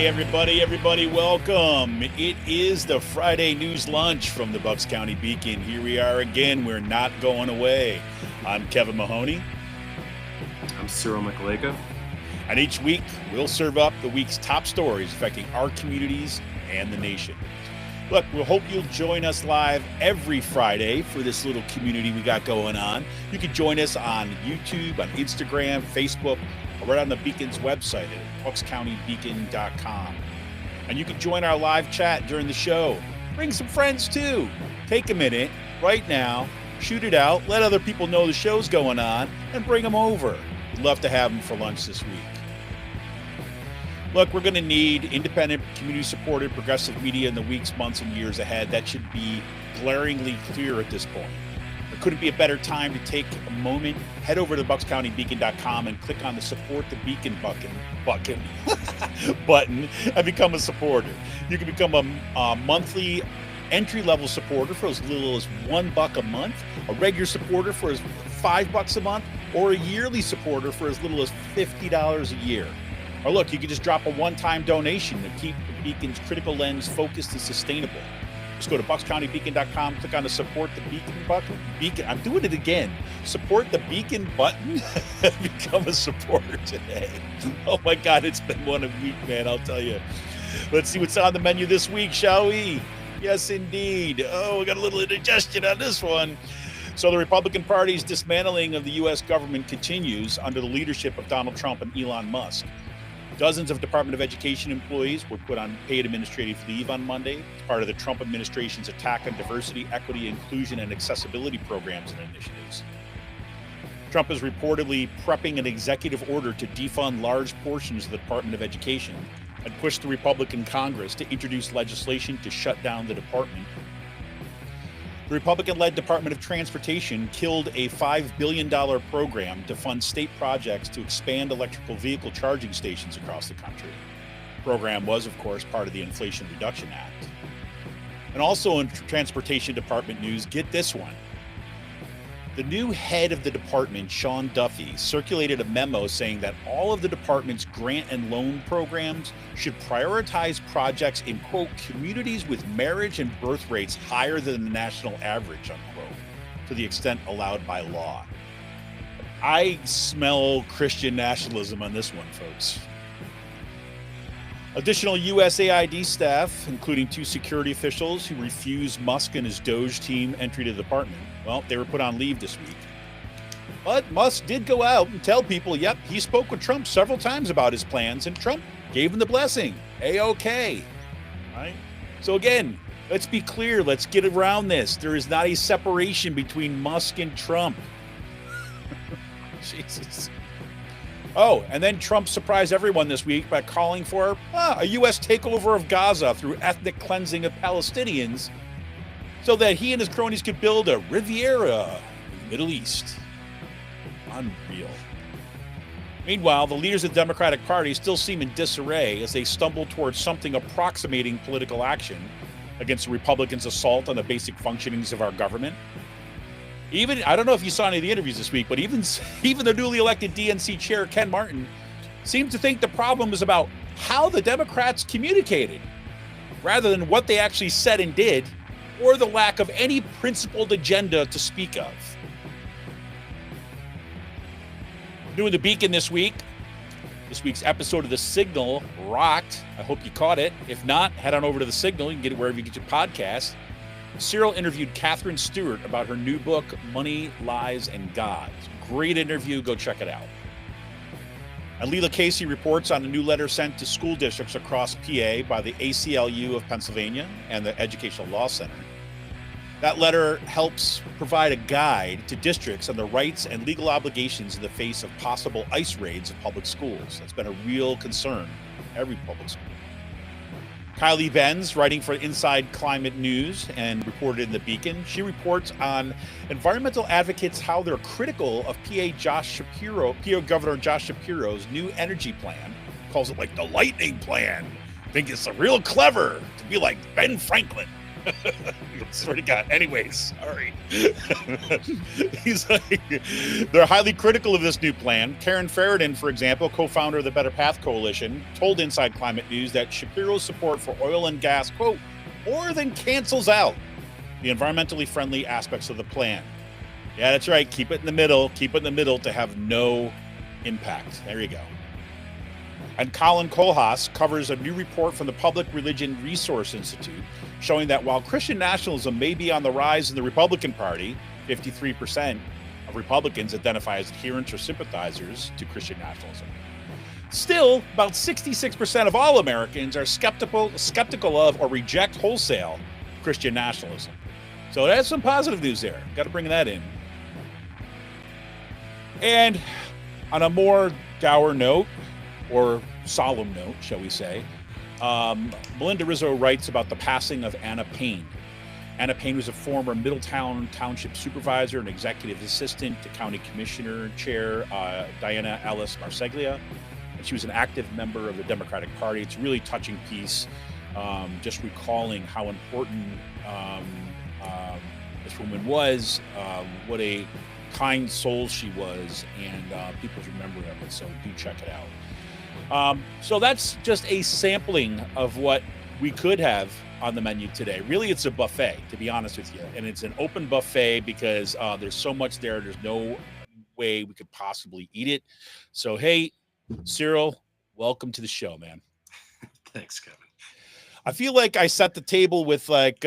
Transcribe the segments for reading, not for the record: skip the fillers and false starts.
Everybody, welcome. It is the Friday News Lunch from the Bucks County Beacon. Here we are again. We're not going away. I'm Kevin Mahoney. I'm Cyril Mikaleko. And each week, we'll serve up the week's top stories affecting our communities and the nation. Look, we hope you'll join us live every Friday for this little community we got going on. You can join us on YouTube, on Instagram, Facebook, or right on the Beacon's website at buckscountybeacon.com. And you can join our live chat during the show. Bring some friends too. Take a minute right now, shoot it out, let other people know the show's going on, and bring them over. We'd love to have them for lunch this week. Look, we're going to need independent, community-supported, progressive media in the weeks, months, and years ahead. That should be glaringly clear at this point. There couldn't be a better time to take a moment, head over to buckscountybeacon.com and click on the Support the Beacon button and become a supporter. You can become a monthly entry-level supporter for as little as $1 a month, a regular supporter for as $5 a month, or a yearly supporter for as little as $50 a year. Or look, you can just drop a one-time donation to keep the Beacon's critical lens focused and sustainable. Just go to buckscountybeacon.com, click on the Support the Beacon button. I'm doing it again. Support the Beacon button and become a supporter today. Oh my God, it's been one a week, man, I'll tell you. Let's see what's on the menu this week, shall we? Yes, indeed. Oh, we got a little indigestion on this one. So the Republican Party's dismantling of the U.S. government continues under the leadership of Donald Trump and Elon Musk. Dozens of Department of Education employees were put on paid administrative leave on Monday as part of the Trump administration's attack on diversity, equity, inclusion, and accessibility programs and initiatives. Trump is reportedly prepping an executive order to defund large portions of the Department of Education and push the Republican Congress to introduce legislation to shut down the department. The Republican-led Department of Transportation killed a $5 billion program to fund state projects to expand electrical vehicle charging stations across the country. The program was, of course, part of the Inflation Reduction Act. And also in Transportation Department news, get this one. The new head of the department, Sean Duffy, circulated a memo saying that all of the department's grant and loan programs should prioritize projects in, quote, communities with marriage and birth rates higher than the national average, unquote, to the extent allowed by law. I smell Christian nationalism on this one, folks. Additional USAID staff, including 2 security officials who refused Musk and his Doge team entry to the department, well, they were put on leave this week. But Musk did go out and tell people, yep, he spoke with Trump several times about his plans, and Trump gave him the blessing. A-OK. Right? So again, let's be clear. Let's get around this. There is not a separation between Musk and Trump. Jesus. Oh, and then Trump surprised everyone this week by calling for a U.S. takeover of Gaza through ethnic cleansing of Palestinians so that he and his cronies could build a Riviera in the Middle East. Unreal. Meanwhile, the leaders of the Democratic Party still seem in disarray as they stumble towards something approximating political action against the Republicans' assault on the basic functionings of our government. Even, I don't know if you saw any of the interviews this week, but even the newly elected DNC chair, Ken Martin, seemed to think the problem was about how the Democrats communicated rather than what they actually said and did, or the lack of any principled agenda to speak of. Doing the Beacon this week. This week's episode of The Signal rocked. I hope you caught it. If not, head on over to The Signal. You can get it wherever you get your podcasts. Cyril interviewed Catherine Stewart about her new book, Money, Lies, and God. Great interview. Go check it out. And Leila Casey reports on a new letter sent to school districts across PA by the ACLU of Pennsylvania and the Educational Law Center. That letter helps provide a guide to districts on the rights and legal obligations in the face of possible ICE raids of public schools. That's been a real concern for every public school. Kylie Benz, writing for Inside Climate News and reported in the Beacon, she reports on environmental advocates how they're critical of PA Governor Josh Shapiro's new energy plan. Calls it like the lightning plan. Think it's real clever to be like Ben Franklin. Swear to God. Anyways, sorry. He's like, they're highly critical of this new plan. Karen Ferridan, for example, co-founder of the Better Path Coalition, told Inside Climate News that Shapiro's support for oil and gas, quote, more than cancels out the environmentally friendly aspects of the plan. Yeah, that's right. Keep it in the middle. Keep it in the middle to have no impact. There you go. And Colin Kohlhaas covers a new report from the Public Religion Resource Institute showing that while Christian nationalism may be on the rise in the Republican Party, 53% of Republicans identify as adherents or sympathizers to Christian nationalism. Still, about 66% of all Americans are skeptical of or reject wholesale Christian nationalism. So that's some positive news there. Got to bring that in. And on a more dour note, or solemn note, shall we say, Melinda Rizzo writes about the passing of Anna Payne. Anna Payne was a former Middletown Township supervisor and executive assistant to County Commissioner Chair Diana Ellis Marseglia. She was an active member of the Democratic Party. It's a really touching piece, just recalling how important this woman was, what a kind soul she was, and people remember of it, so do check it out. So that's just a sampling of what we could have on the menu today. Really, it's a buffet, to be honest with you. And it's an open buffet because there's so much there. There's no way we could possibly eat it. So, hey, Cyril, welcome to the show, man. Thanks, Kevin. I feel like I set the table with like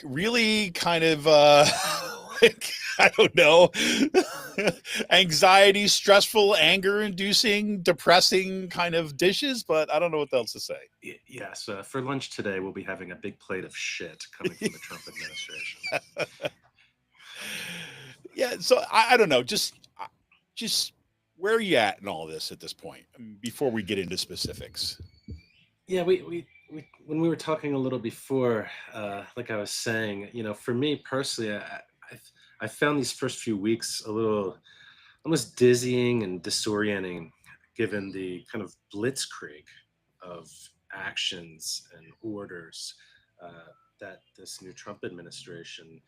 really kind of like, I don't know, anxiety, stressful, anger-inducing, depressing kind of dishes, but I don't know what else to say. Yes, for lunch today, we'll be having a big plate of shit coming from the Trump administration. Yeah, so I don't know, just where are you at in all this at this point before we get into specifics? Yeah, we when we were talking a little before, like I was saying, for me personally, I found these first few weeks a little almost dizzying and disorienting, given the kind of blitzkrieg of actions and orders that this new Trump administration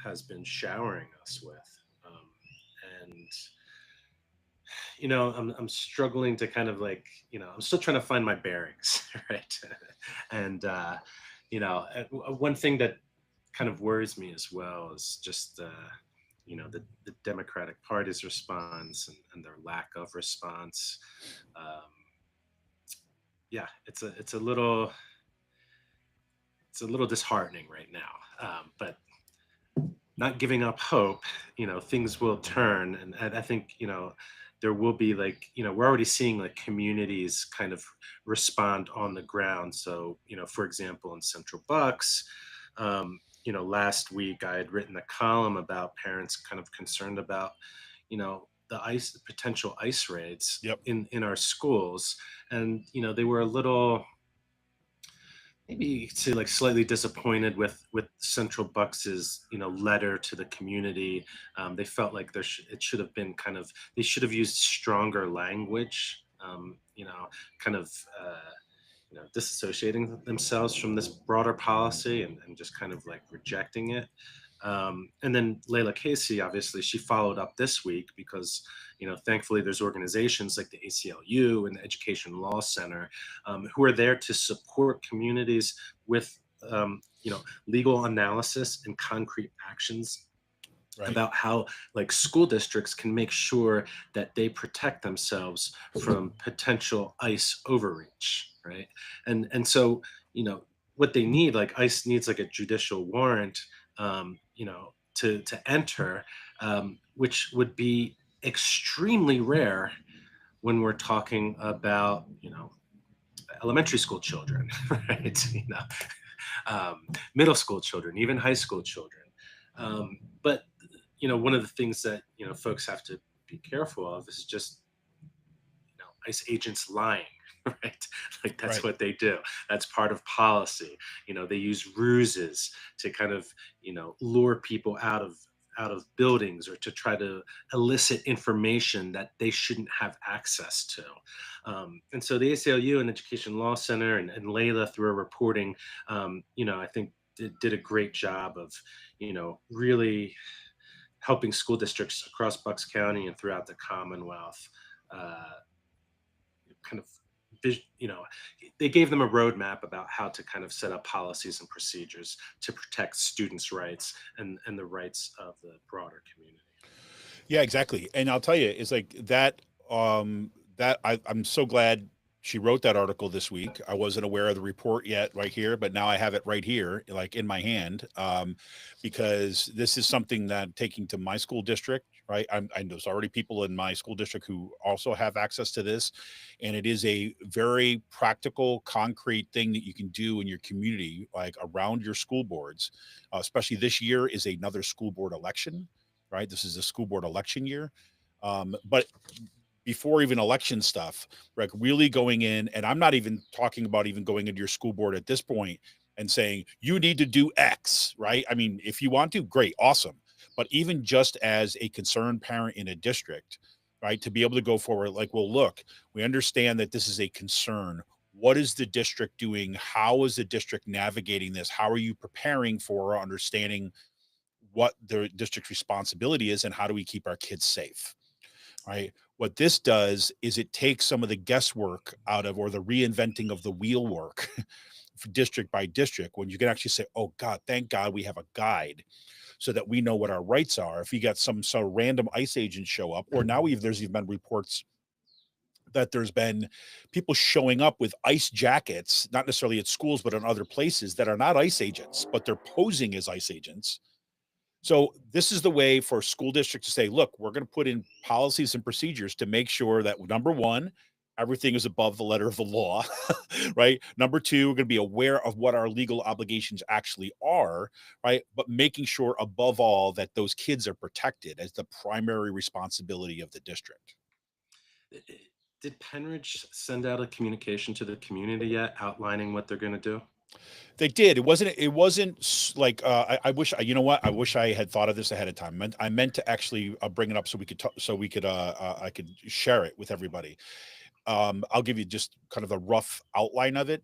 has been showering us with. And I'm struggling to kind of like, I'm still trying to find my bearings, right? And one thing that kind of worries me as well is just the Democratic Party's response and their lack of response. Yeah, it's a little disheartening right now, but not giving up hope. Things will turn, and I think there will be we're already seeing like communities kind of respond on the ground. So for example, in Central Bucks, last week I had written a column about parents kind of concerned about the potential ICE raids in our schools, and they were a little, maybe you could say, like slightly disappointed with Central Bucks's letter to the community. They felt like it should have been they should have used stronger language, kind of disassociating themselves from this broader policy and just kind of like rejecting it. And then Layla Casey, obviously, she followed up this week because, thankfully there's organizations like the ACLU and the Education Law Center who are there to support communities with, legal analysis and concrete actions. Right. About how like school districts can make sure that they protect themselves from potential ICE overreach, right? And so, what they need, like ICE needs like a judicial warrant, to enter, which would be extremely rare when we're talking about, elementary school children, right? Middle school children, even high school children. But one of the things that folks have to be careful of is just ICE agents lying, right? Like that's right. What they do. That's part of policy. They use ruses to kind of lure people out of buildings or to try to elicit information that they shouldn't have access to. And so the ACLU and Education Law Center and Layla, through her reporting, I think did a great job of, really helping school districts across Bucks County and throughout the Commonwealth uh, kind of they gave them a roadmap about how to kind of set up policies and procedures to protect students' rights and the rights of the broader community. Yeah, exactly. And I'll tell you, it's like that. I'm so glad she wrote that article this week. I wasn't aware of the report yet, right here, but now I have it right here, like in my hand, because this is something that taking to my school district. Right, there's already people in my school district who also have access to this, and it is a very practical, concrete thing that you can do in your community, like around your school boards. Especially this year is another school board election, right? This is a school board election year. But before even election stuff, like really going in, and I'm not even talking about even going into your school board at this point and saying, you need to do X, right? I mean, if you want to, great, awesome. But even just as a concerned parent in a district, right, to be able to go forward, like, well, look, we understand that this is a concern. What is the district doing? How is the district navigating this? How are you preparing for understanding what the district's responsibility is and how do we keep our kids safe, right? What this does is it takes some of the guesswork out of, or the reinventing of the wheel work for district by district, when you can actually say, oh God, thank God we have a guide so that we know what our rights are. If you got some random ICE agents show up, or now there's even been reports that there's been people showing up with ICE jackets, not necessarily at schools, but in other places that are not ICE agents, but they're posing as ICE agents. So this is the way for school districts to say, look, we're going to put in policies and procedures to make sure that, number one, everything is above the letter of the law, right? Number two, we're going to be aware of what our legal obligations actually are, right? But making sure above all that those kids are protected as the primary responsibility of the district. Did Penridge send out a communication to the community yet outlining what they're going to do? They did. It wasn't like, I wish, you know what? I wish I had thought of this ahead of time. I meant to actually bring it up so we could talk, so we could, I could share it with everybody. I'll give you just kind of a rough outline of it.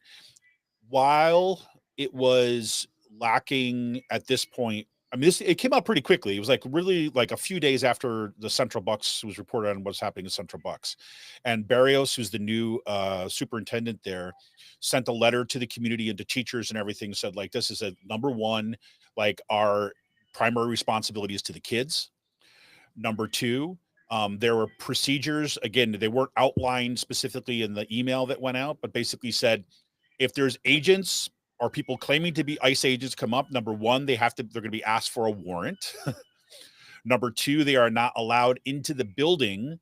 While it was lacking at this point, I mean, it came out pretty quickly. It was like really like a few days after the Central Bucks was reported on what's happening in Central Bucks. And Barrios, who's the new superintendent there, sent a letter to the community and to teachers and everything, said, like, this is a number one, like, our primary responsibility is to the kids. Number two, there were procedures. Again, they weren't outlined specifically in the email that went out, but basically said, if there's agents or people claiming to be ICE agents come up, number one, they're going to be asked for a warrant. Number two, they are not allowed into the building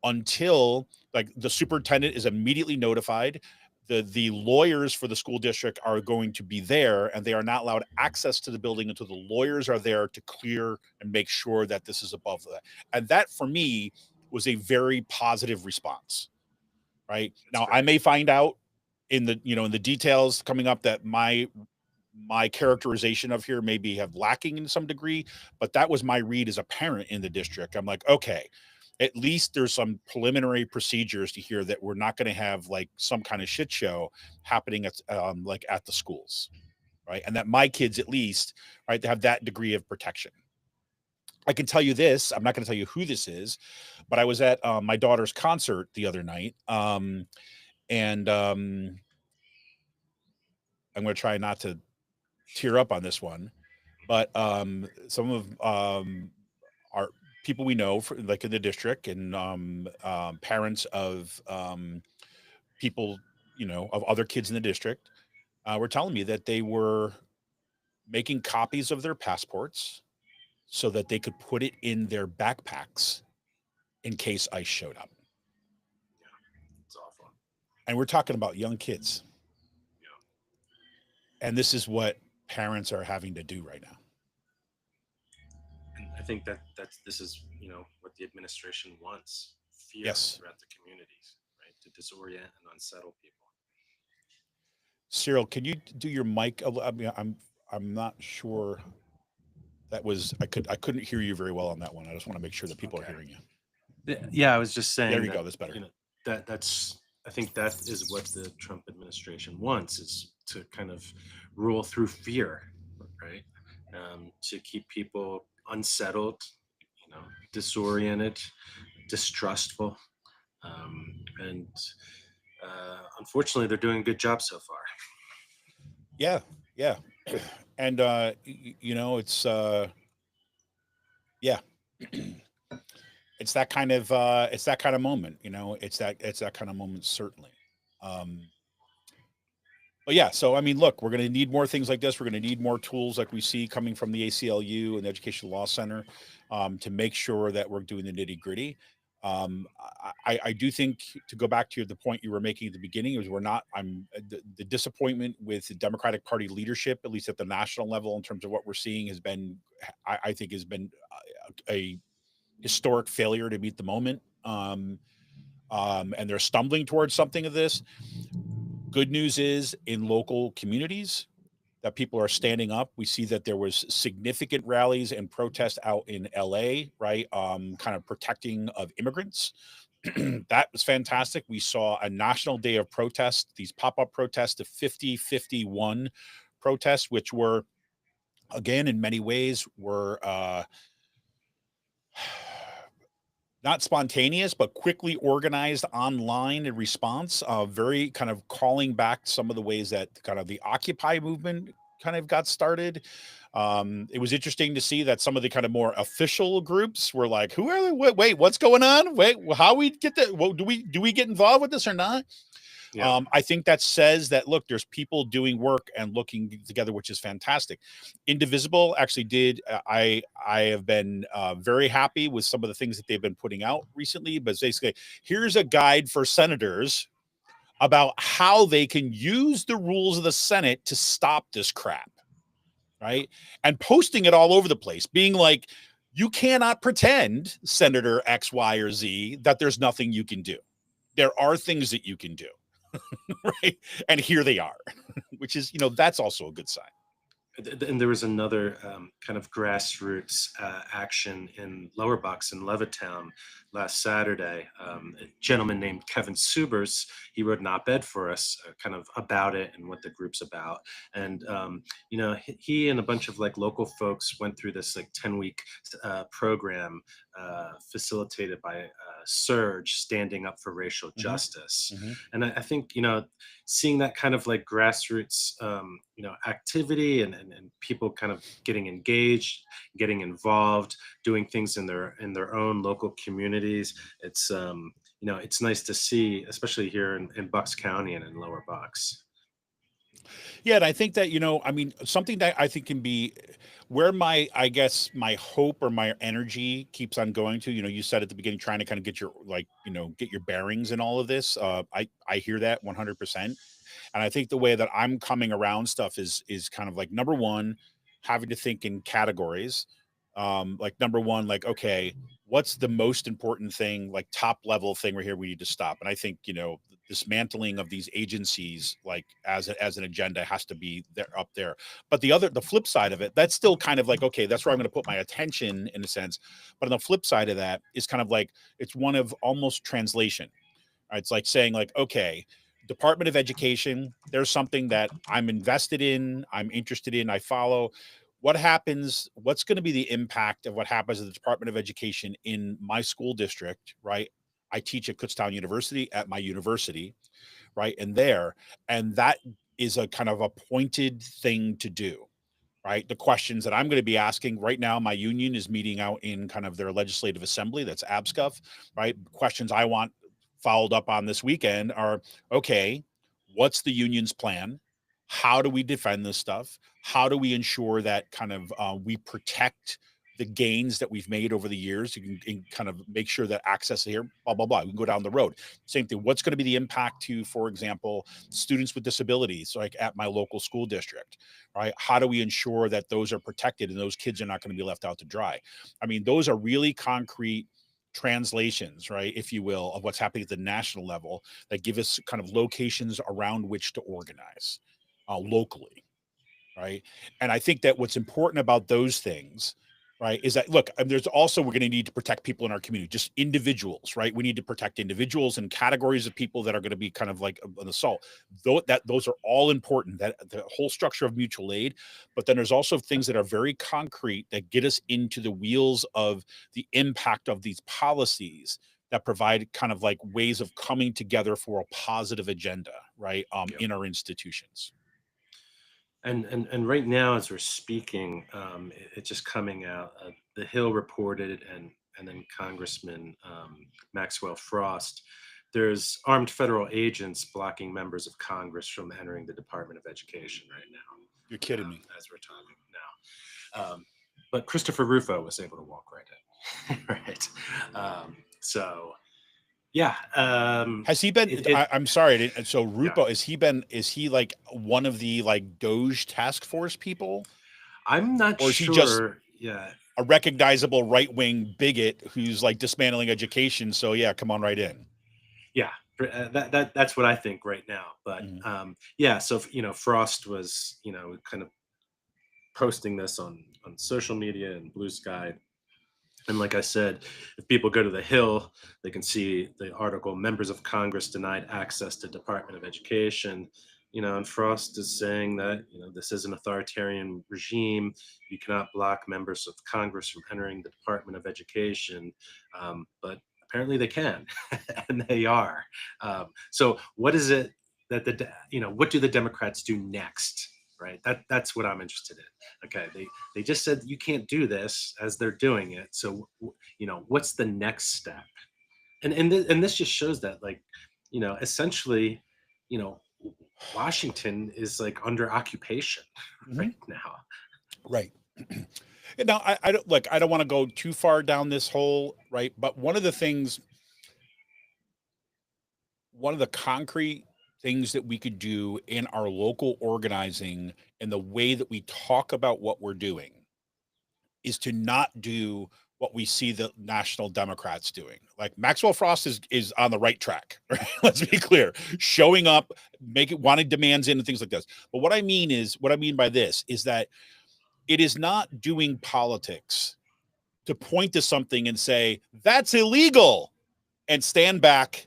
until, like, the superintendent is immediately notified. The lawyers for the school district are going to be there, and they are not allowed access to the building until the lawyers are there to clear and make sure that this is above that. And that, for me, was a very positive response. Right That's now, I great. may find out in the, in the details coming up that my characterization of here maybe have lacking in some degree, but that was my read as a parent in the district. I'm like, okay, at least there's some preliminary procedures to hear that we're not going to have like some kind of shit show happening at like at the schools, right? And that my kids at least, right, to have that degree of protection. I can tell you this, I'm not going to tell you who this is, but I was at my daughter's concert the other night, and I'm going to try not to tear up on this one, but some of our people we know, for, like in the district, and parents of people, of other kids in the district, were telling me that they were making copies of their passports so that they could put it in their backpacks in case ICE showed up. Yeah, it's awful. And we're talking about young kids. Yeah, And this is what parents are having to do right now. and I think that's this is what the administration wants: fear Yes. throughout the communities, right? To disorient and unsettle people. Cyril, can you do your mic? I mean, I'm not sure. That was, I couldn't hear you very well on that one. I just want to make sure that people are Okay. hearing you. Yeah, I was just There saying you that go. That's better. that's I think that is what the Trump administration wants, is to kind of rule through fear. right? To keep people unsettled, disoriented, distrustful, and unfortunately, they're doing a good job so far. Yeah, yeah, and it's yeah, it's that kind of moment. It's that kind of moment certainly. Um, but yeah, so I mean, look, we're going to need more things like this. We're going to need more tools like we see coming from the ACLU and the Education Law Center to make sure that we're doing the nitty gritty. I do think, to go back to the point you were making at the beginning, is the disappointment with the Democratic Party leadership, at least at the national level, in terms of what we're seeing, has been, I think, has been a historic failure to meet the moment. And they're stumbling towards something of this. Good news is, in local communities, that people are standing up. We see that there was significant rallies and protests out in LA, right? Kind of protecting of immigrants. That was fantastic. We saw a national day of protest, these pop-up protests, the 50-51 protests, which were, again, in many ways, were not spontaneous, but quickly organized online in response, very kind of calling back some of the ways that kind of the Occupy movement kind of got started. It was interesting to see that some of the kind of more official groups were like, "Who are they? Wait, what's going on? Wait, how we get that? Well, do we get involved with this or not?" Yeah. I think that says that, look, there's people doing work and looking together, which is fantastic. Indivisible actually did. I have been very happy with some of the things that they've been putting out recently. But basically, here's a guide for senators about how they can use the rules of the Senate to stop this crap, right? And posting it all over the place, being like, you cannot pretend, Senator X, Y, or Z, that there's nothing you can do. There are things that you can do. Right? And here they are, which is, that's also a good sign. And there was another kind of grassroots action in Lower Bucks in Levittown last Saturday. A gentleman named Kevin Subers, he wrote an op-ed for us kind of about it and what the group's about. And, he and a bunch of like local folks went through this like 10-week program facilitated by Surge, Standing Up for Racial Justice. Mm-hmm. And I think, seeing that kind of like grassroots, activity and people kind of getting engaged, getting involved, doing things in their own local communities. It's nice to see, especially here in Bucks County and in Lower Bucks. Yeah, and I think that, I mean, something that I think can be where I guess my hope or my energy keeps on going to, you said at the beginning, trying to kind of get your, like, get your bearings in all of this. I hear that 100%. And I think the way that I'm coming around stuff is kind of like, number one, having to think in categories. Like, number one, like, okay, what's the most important thing, like top level thing right here we need to stop? And I think, dismantling of these agencies, like as an agenda, has to be there, up there. But the flip side of it, that's still kind of like, okay, that's where I'm going to put my attention in a sense. But on the flip side of that is kind of like, it's one of almost translation. Right? It's like saying, like, okay, Department of Education, there's something that I'm invested in, I'm interested in, I follow. What's going to be the impact of what happens at the Department of Education in my school district, right? I teach at Kutztown University, at my university, right? And that is a kind of a pointed thing to do, right? The questions that I'm going to be asking right now, my union is meeting out in kind of their legislative assembly, that's ABSCUF, right? Questions I want followed up on this weekend are, okay, what's the union's plan? How do we defend this stuff? How do we ensure that kind of we protect the gains that we've made over the years? You can kind of make sure that access here, blah, blah, blah. We can go down the road. Same thing. What's going to be the impact to, for example, students with disabilities, like at my local school district, right? How do we ensure that those are protected and those kids are not going to be left out to dry? I mean, those are really concrete translations, right, if you will, of what's happening at the national level that give us kind of locations around which to organize locally, right? And I think that what's important about those things right, is that, look, there's also, we're going to need to protect people in our community, just individuals, right? We need to protect individuals and categories of people that are going to be kind of like an assault. Those are all important, that the whole structure of mutual aid. But then there's also things that are very concrete that get us into the wheels of the impact of these policies that provide kind of like ways of coming together for a positive agenda, right? Yep. In our institutions. And right now, as we're speaking, it's just coming out. The Hill reported, and then Congressman Maxwell Frost. There's armed federal agents blocking members of Congress from entering the Department of Education right now. You're kidding me. As we're talking now, but Christopher Rufo was able to walk right in, right? So yeah, Has he been? I'm sorry. So Rupo, yeah. Is he like one of the like Doge task force people, I'm not or is he just sure. Yeah, a recognizable right wing bigot who's like dismantling education? So yeah, come on right in. yeah. That's what I think right now. But Mhm. yeah, so Frost was kind of posting this on social media and Blue Sky. And like I said, if people go to the Hill, they can see the article, Members of Congress Denied Access to Department of Education. And Frost is saying that, this is an authoritarian regime. You cannot block members of Congress from entering the Department of Education. But apparently they can, and they are. So what is it that what do the Democrats do next? Right. That's what I'm interested in. Okay. They just said you can't do this as they're doing it. So what's the next step? And this just shows that, like, essentially, you know, Washington is like under occupation Mhm. right now. Right. Now, I don't look. I don't want to go too far down this hole, right? But one of the concrete things that we could do in our local organizing and the way that we talk about what we're doing is to not do what we see the national Democrats doing. Like Maxwell Frost is on the right track. Right? Let's be clear, showing up, wanting demands in and things like this. But what I mean by this is that it is not doing politics to point to something and say that's illegal and stand back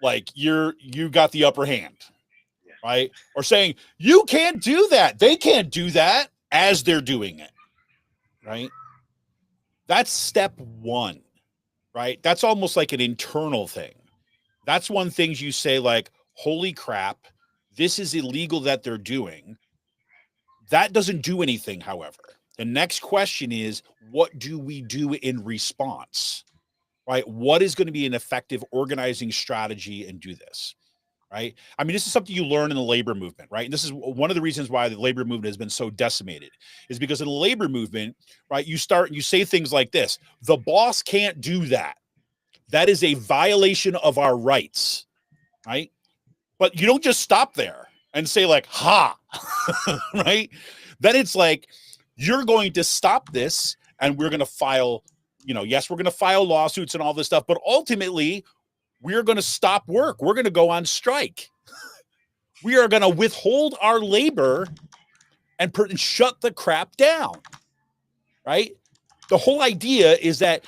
like you got the upper hand, Yeah. right? Or saying you can't do that, they can't do that as they're doing it, right? That's step one, right? That's almost like an internal thing. That's one thing you say, like, holy crap, this is illegal that they're doing. That doesn't do anything, however. The next question is, what do we do in response? Right? What is going to be an effective organizing strategy and do this? Right? I mean, this is something you learn in the labor movement, right? And this is one of the reasons why the labor movement has been so decimated, is because in the labor movement, right, you say things like this: the boss can't do that. That is a violation of our rights, right? But you don't just stop there and say, like, ha, right? Then it's like, you're going to stop this and we're going to file, yes, we're going to file lawsuits and all this stuff, but ultimately, we're going to stop work. We're going to go on strike. We are going to withhold our labor and shut the crap down, right? The whole idea is that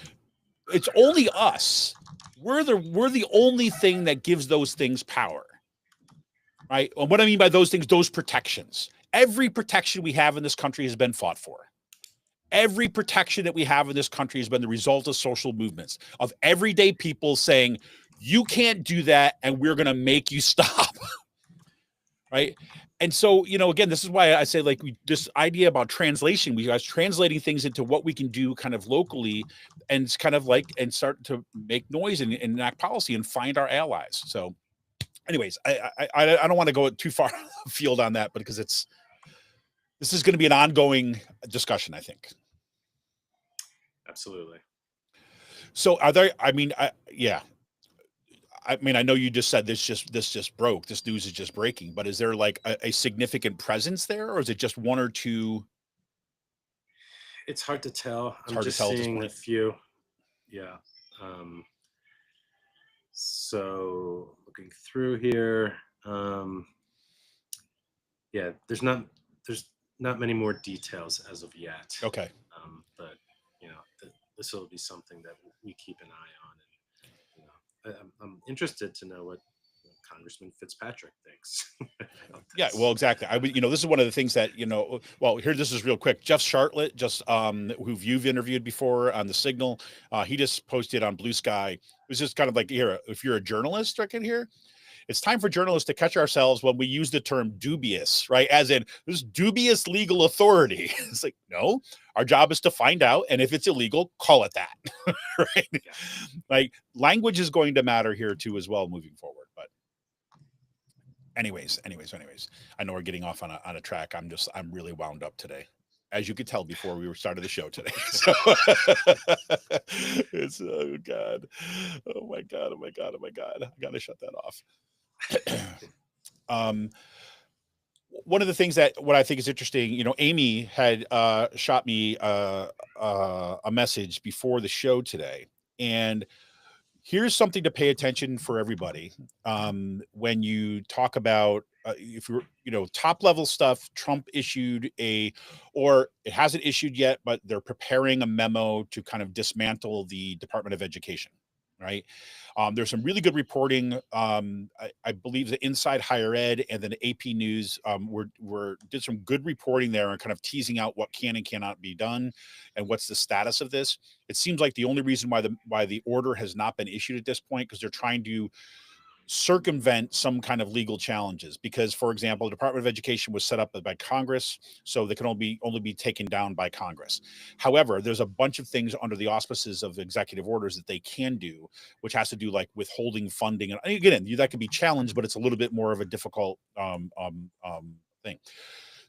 it's only us. We're the only thing that gives those things power, right? And what I mean by those things, those protections. Every protection we have in this country has been fought for. Every protection that we have in this country has been the result of social movements, of everyday people saying, you can't do that, and we're going to make you stop. Right. And so, again, this is why I say, like, this idea about translation, we guys translating things into what we can do kind of locally, and it's kind of like, and start to make noise and enact policy and find our allies. So anyways, I don't want to go too far afield on that, because this is going to be an ongoing discussion, I think. Absolutely. So are there, yeah. I mean, I know you just said this just broke. This news is just breaking, but is there like a significant presence there, or is it just one or two? It's hard to tell. It's I'm hard to just tell at this seeing a point. few. Yeah. So looking through here, yeah, there's not many more details as of yet. Okay. But this will be something that we keep an eye on. And I'm interested to know what Congressman Fitzpatrick thinks about Yeah, this. well, exactly. This is one of the things that, well, here, this is real quick. Jeff Shartlett, just who you've interviewed before on the Signal, he just posted on Blue Sky. It was just kind of like, here, if you're a journalist, right in here, it's time for journalists to catch ourselves when we use the term dubious, right? As in, this dubious legal authority. It's like, no, our job is to find out, and if it's illegal, call it that, right? Yeah. Like, language is going to matter here too as well moving forward, but. Anyways, I know we're getting off on a track. I'm really wound up today, as you could tell before we were started the show today. So it's, oh god, oh my god, I gotta shut that off. One of the things that what I think is interesting, Amy had shot me a message before the show today, and here's something to pay attention for everybody. When you talk about if you're, top level stuff, Trump issued or it hasn't issued yet, but they're preparing a memo to kind of dismantle the Department of Education, right? There's some really good reporting. I believe the Inside Higher Ed and then AP News did some good reporting there and kind of teasing out what can and cannot be done and what's the status of this. It seems like the only reason why the order has not been issued at this point because they're trying to circumvent some kind of legal challenges. Because, for example, the Department of Education was set up by Congress, so they can only be taken down by Congress. However, there's a bunch of things under the auspices of executive orders that they can do, which has to do like withholding funding. And again, that can be challenged, but it's a little bit more of a difficult thing.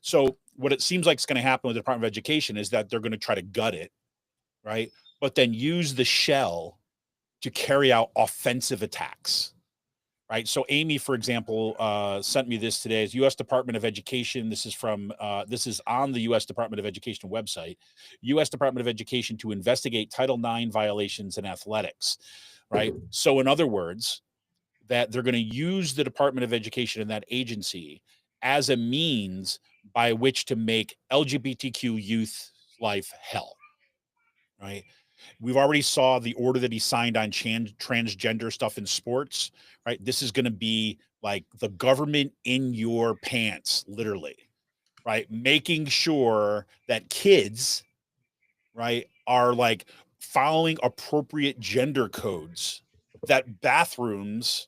So what it seems like is going to happen with the Department of Education is that they're going to try to gut it, right? But then use the shell to carry out offensive attacks, right? So Amy, for example, sent me this today. Is U.S. Department of Education. This is on the U.S. Department of Education website. U.S. Department of Education to investigate Title IX violations in athletics, right? So in other words, that they're going to use the Department of Education and that agency as a means by which to make LGBTQ youth life hell, right? We've already saw the order that he signed on transgender stuff in sports, right? This is going to be like the government in your pants, literally, right? Making sure that kids, right, are like following appropriate gender codes, that bathrooms,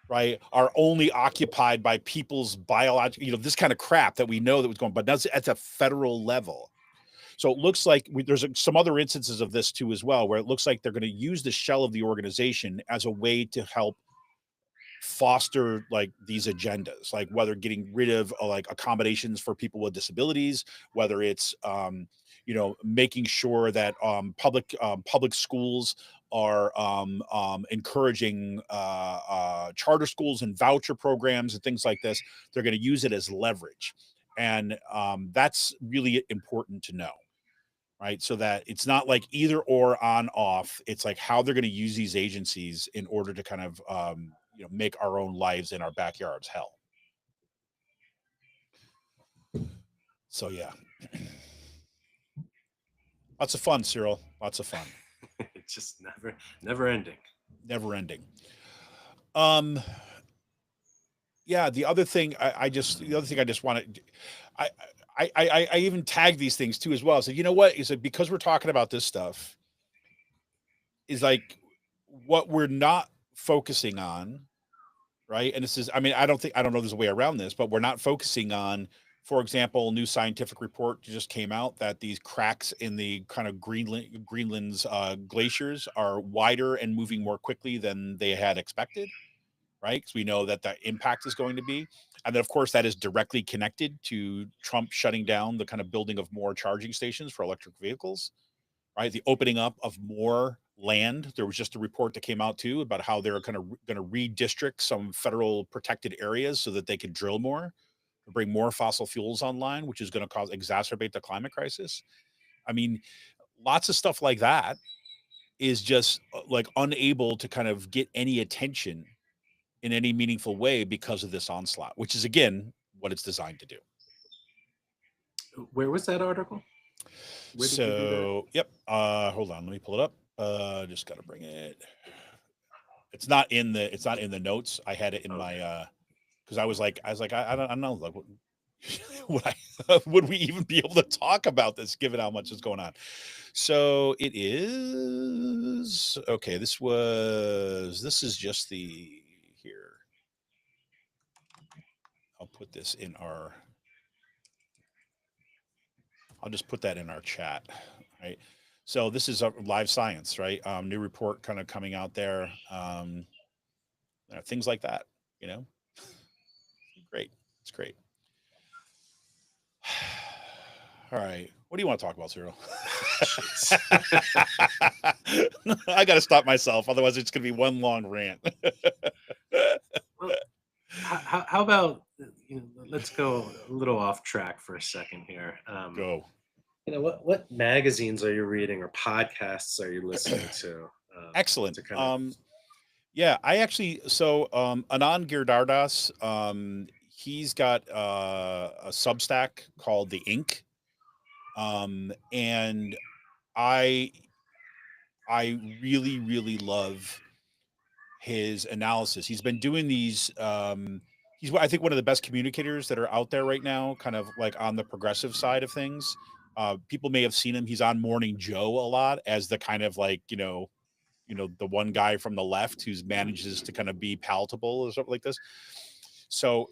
right, are only occupied by people's biological, this kind of crap that we know that was going, but that's at a federal level. So it looks like there's some other instances of this too as well, where it looks like they're going to use the shell of the organization as a way to help foster like these agendas, like whether getting rid of like accommodations for people with disabilities, whether it's making sure that public schools are encouraging charter schools and voucher programs and things like this. They're going to use it as leverage, and that's really important to know, right? So that it's not like either or, on off. It's like how they're going to use these agencies in order to kind of make our own lives in our backyards hell. So yeah. Lots of fun, Cyril. Lots of fun. It's just never ending. Never ending. Yeah, the other thing I just wanted, I even tagged these things too as well. So you know what? Is it because we're talking about this stuff is like what we're not focusing on, right? And this is, I mean, I don't know there's a way around this, but we're not focusing on, for example, a new scientific report just came out that these cracks in the kind of Greenland's glaciers are wider and moving more quickly than they had expected, right? Because we know that the impact is going to be. And then, of course, that is directly connected to Trump shutting down the kind of building of more charging stations for electric vehicles, right? The opening up of more land. There was just a report that came out too about how they're kind of going to redistrict some federal protected areas so that they could drill more, bring more fossil fuels online, which is going to exacerbate the climate crisis. I mean, lots of stuff like that is just like unable to kind of get any attention in any meaningful way because of this onslaught, which is again what it's designed to do. Where was that article? Where did you do that? So, yep. Hold on, let me pull it up. Just gotta bring it. It's not in the notes. I had it in Okay. my because I don't know, like what would I would we even be able to talk about this given how much is going on? So it is okay. This is just the here. I'll put this in our. I'll just put that in our chat, right? So this is live science, right? New report kind of coming out there. Things like that, you know. Great, it's great. All right, what do you want to talk about, Cyril? Jeez. I got to stop myself, otherwise it's going to be one long rant. Well, how about let's go a little off track for a second here. Go. What magazines are you reading or podcasts are you listening to? Excellent. To kind of Yeah, I actually Anand Giridharadas, he's got a Substack called The Ink, and I really love his analysis. He's been doing these. He's I think one of the best communicators that are out there right now, kind of like on the progressive side of things. People may have seen him. He's on Morning Joe a lot as the kind of like the one guy from the left who's manages to kind of be palatable or something like this. So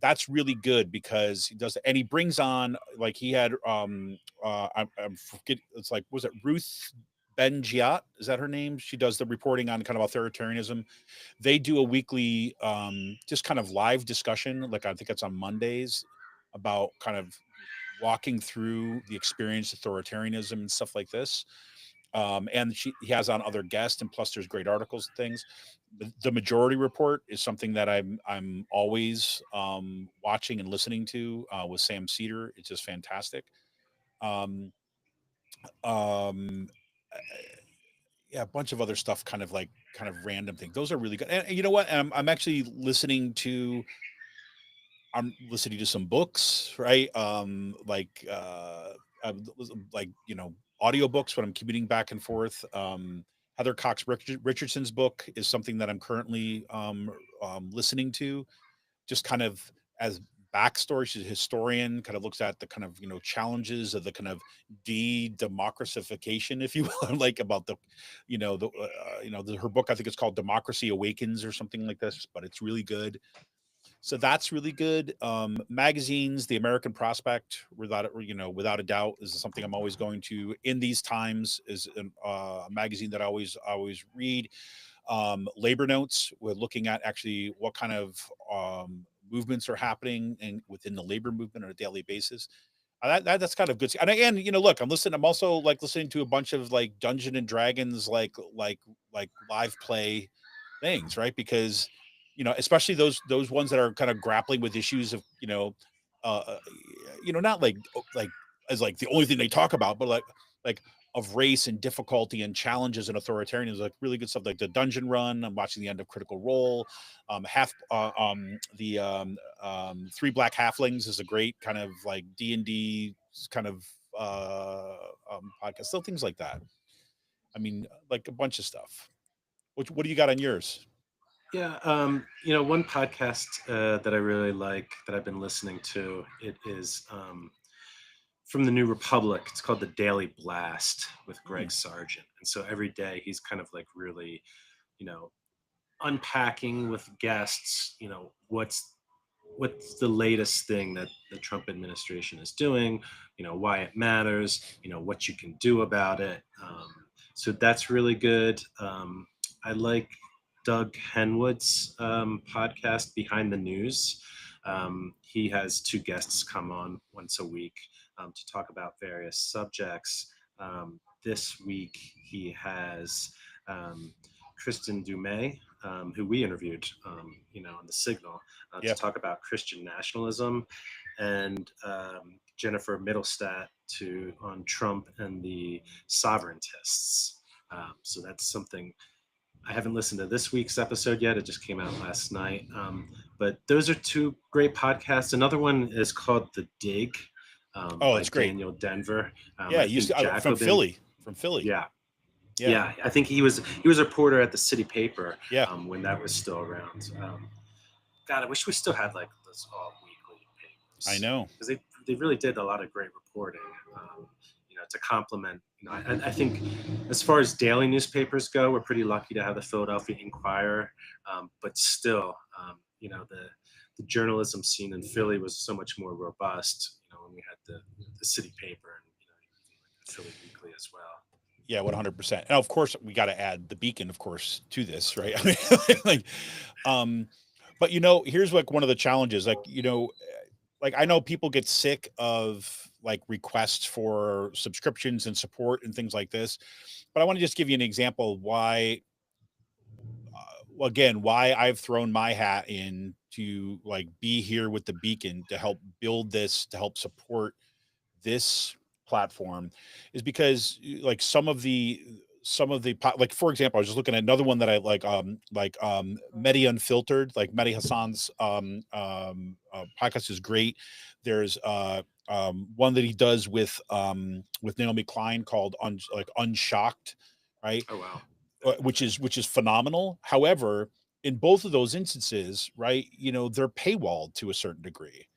that's really good because he does, and he brings on like he had I'm forget it's like was it Ruth Ben-Giat? Is that her name? She does the reporting on kind of authoritarianism. They do a weekly just kind of live discussion, like I think it's on Mondays, about kind of walking through the experience of authoritarianism and stuff like this. And he has on other guests, and plus there's great articles and things. The Majority Report is something that I'm always watching and listening to with Sam Cedar. It's just fantastic. Um, um, uh, yeah, a bunch of other stuff, kind of random things. Those are really good. And you know what? I'm actually listening to. I'm listening to some books, right? Like audiobooks when I'm commuting back and forth. Heather Cox Richardson's book is something that I'm currently listening to, just kind of as backstory. She's a historian, kind of looks at the kind of challenges of the kind of de-democratification, if you will, like about the her book. I think it's called Democracy Awakens or something like this, but it's really good. So that's really good. Magazines, The American Prospect, without a doubt, is something I'm always going to. In These Times is a magazine that I always read. Labor Notes, we're looking at actually what kind of movements are happening and within the labor movement on a daily basis. That's kind of good. And look, I'm also like listening to a bunch of like Dungeon and Dragons, like live play things, right? Because especially those ones that are kind of grappling with issues of uh, uh, not like as like the only thing they talk about, but like of race and difficulty and challenges and authoritarianism, like really good stuff like the Dungeon Run. I'm watching the end of Critical Role. The Three Black Halflings is a great kind of like D&D kind of podcast. Still things like that. I mean, like a bunch of stuff. What do you got on yours? Yeah, one podcast that I really like that I've been listening to, it is from the New Republic. It's called The Daily Blast with Greg Sargent. And so every day he's kind of like really, you know, unpacking with guests, what's the latest thing that the Trump administration is doing, why it matters, what you can do about it. So that's really good. I like Doug Henwood's podcast, Behind the News. He has two guests come on once a week to talk about various subjects. This week he has Kristen Dumais, who we interviewed, on the Signal, to talk about Christian nationalism, and Jennifer Middlestat on Trump and the sovereigntists. So that's something. I haven't listened to this week's episode yet. It just came out last night. But those are two great podcasts. Another one is called The Dig. Oh, by it's great. Daniel Denver. Yeah, I he used think to, from Jacobin. Philly, from Philly. Yeah, Yeah, yeah. I think he was a reporter at the City Paper yeah, when that was still around. God, I wish we still had like those all weekly I papers know. because they really did a lot of great reporting. To complement. I think as far as daily newspapers go, we're pretty lucky to have the Philadelphia Inquirer, but still, the journalism scene in Philly was so much more robust. When we had the City Paper and even like the Philly Weekly as well. Yeah, 100%. And of course, we got to add the Beacon, of course, to this, right? I mean, like, um, but here's like one of the challenges. Like, like I know people get sick of like requests for subscriptions and support and things like this, but I want to just give you an example of why, again, why I've thrown my hat in to like be here with the Beacon to help build this, to help support this platform, is because like like, for example, I was just looking at another one that I like Mehdi Unfiltered, like Mehdi Hassan's podcast is great. There's one that he does with Naomi Klein called Unshocked, right? Oh wow. Which is phenomenal. However, in both of those instances, right, they're paywalled to a certain degree,